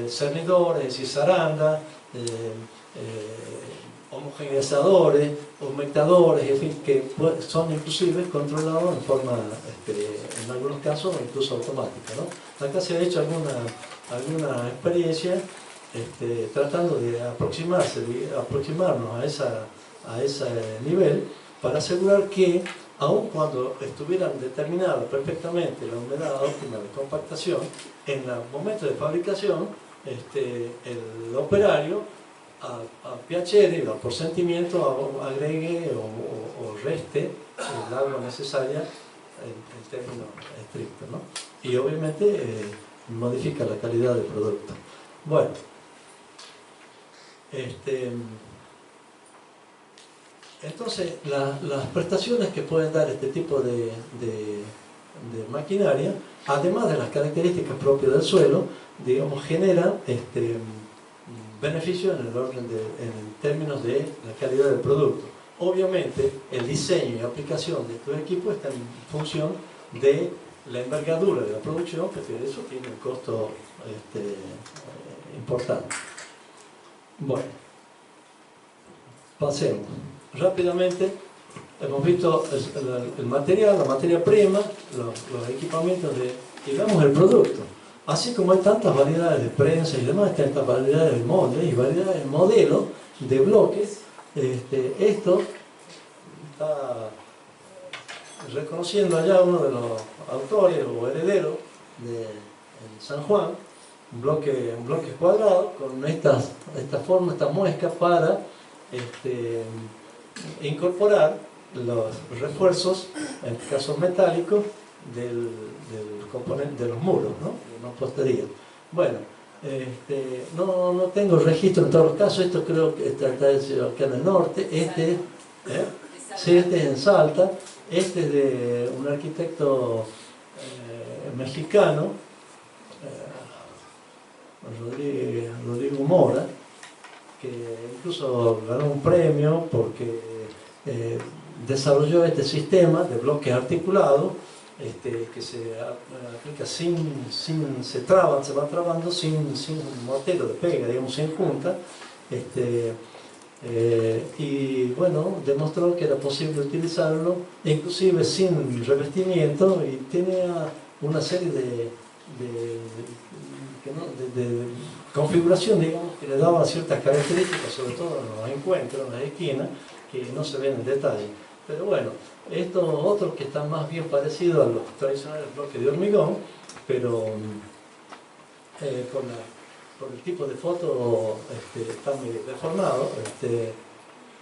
cernidores, es decir, zaranda, homogeneizadores, humectadores, en fin, que son inclusive controlados en forma, en algunos casos, incluso automática, ¿no? Acá se ha hecho alguna experiencia tratando de aproximarnos a ese nivel para asegurar que, aun cuando estuvieran determinadas perfectamente la humedad óptima de compactación, en el momento de fabricación, el operario a piacere o por sentimiento agregue o reste el agua necesaria en términos estrictos, ¿no? Y obviamente modifica la calidad del producto. Bueno, entonces las prestaciones que pueden dar este tipo de maquinaria, además de las características propias del suelo, digamos, generan beneficios en términos de la calidad del producto. obviamente el diseño y aplicación de estos equipos está en función de la envergadura de la producción, porque eso tiene un costo importante. Bueno, pasemos rápidamente. Hemos visto el material, la materia prima, los equipamientos y vemos el producto. Así como hay tantas variedades de prensa y demás, tantas variedades de moldes y variedades de modelos de bloques, esto está reconociendo allá uno de los autores o herederos de San Juan, un bloque cuadrado con esta forma, esta muesca para incorporar los refuerzos, en este caso metálicos, del componente de los muros, ¿no? De mampostería. Bueno, no tengo registro en todos los casos. Esto creo que está acá en el norte. Sí, este es en Salta. Este es de un arquitecto mexicano, Rodrigo Mora, que incluso ganó un premio porque desarrolló este sistema de bloques articulados que se aplica se va trabando sin mortero de pega, digamos, sin junta, y bueno, demostró que era posible utilizarlo inclusive sin revestimiento, y tenía una serie de configuración, digamos, que le daba ciertas características, sobre todo en los encuentros, en las esquinas, que no se ven en detalle. Pero bueno, estos otros que están más bien parecidos a los tradicionales bloques de hormigón, pero por el tipo de foto están medio deformados,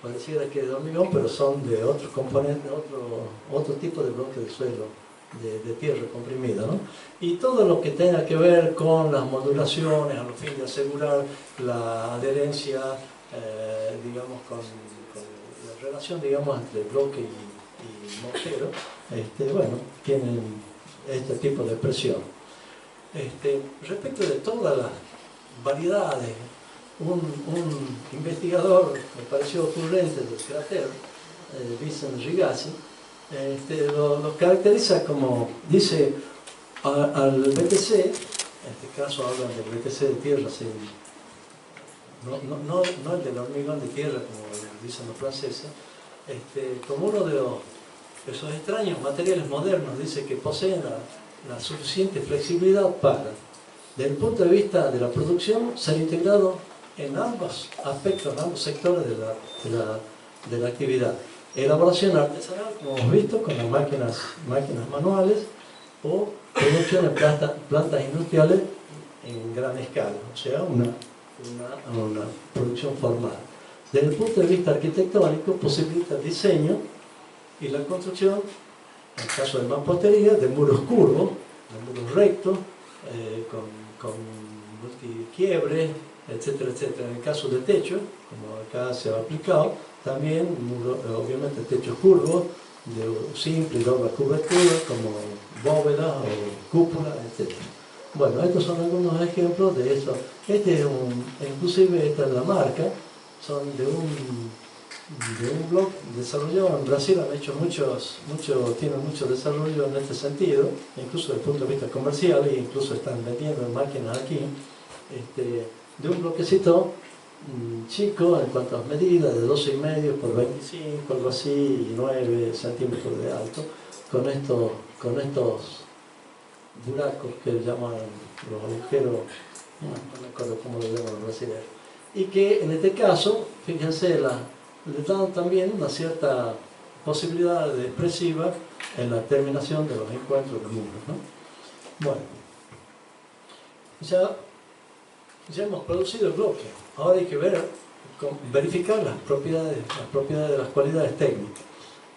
pareciera que es de hormigón, pero son de otros componentes, otro tipo de bloque de suelo, de tierra comprimida, ¿no? Y todo lo que tenga que ver con las modulaciones a los fines de asegurar la adherencia, digamos, con la relación, digamos, entre bloque y mortero, bueno, tienen este tipo de presión. Respecto de todas las variedades, un investigador me pareció ocurrente del cráter, Vincent Rigazzi, lo caracteriza como, dice, al BTC, en este caso hablan del BTC de tierra, no el del hormigón de tierra como dicen los franceses, como uno de esos extraños materiales modernos, dice que poseen la suficiente flexibilidad para, desde el punto de vista de la producción, ser integrado en ambos aspectos, en ambos sectores de la actividad. Elaboración artesanal, como hemos visto, con las máquinas manuales, o producción en plantas industriales en gran escala, o sea, una producción formal. Desde el punto de vista arquitectónico, posibilita el diseño y la construcción, en el caso de mampostería, de muros curvos, de muros rectos, con multiquiebres, etcétera, etcétera. En el caso de techo, como acá se ha aplicado, también, obviamente, techos curvos, de simple y doble cobertura, como bóvedas o cúpulas, etcétera. Bueno, estos son algunos ejemplos de eso. Inclusive esta es la marca, son de un blog desarrollado en Brasil. Han hecho tienen mucho desarrollo en este sentido, incluso desde el punto de vista comercial, e incluso están vendiendo máquinas aquí, de un bloquecito chico en cuanto a medidas, de 12,5 por 25, algo así, y 9 centímetros de alto, con estos buracos que llaman los agujeros, no me acuerdo cómo lo llaman los brasileños, y que en este caso, fíjense, le dan también una cierta posibilidad expresiva en la terminación de los encuentros de muros, ¿no? Bueno, ya hemos producido el bloque. Ahora hay que verificar las propiedades de las cualidades técnicas.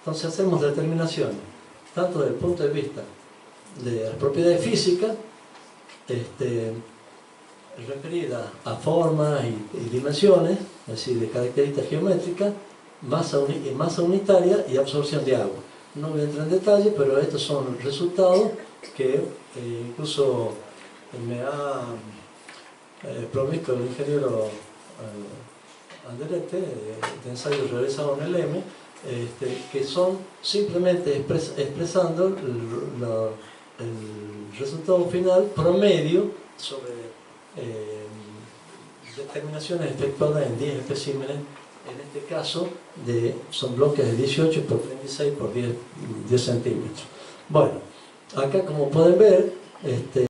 Entonces hacemos determinaciones, tanto desde el punto de vista de las propiedades físicas, referidas a formas y dimensiones, es decir, de características geométricas, masa unitaria y absorción de agua. No voy a entrar en detalle, pero estos son resultados que incluso me ha provisto el ingeniero Alderete, de ensayos realizados en el EME, que son simplemente expresando el resultado final promedio sobre determinaciones efectuadas en 10 especímenes. En este caso son bloques de 18 por 36 por 10 centímetros. Bueno, acá como pueden ver,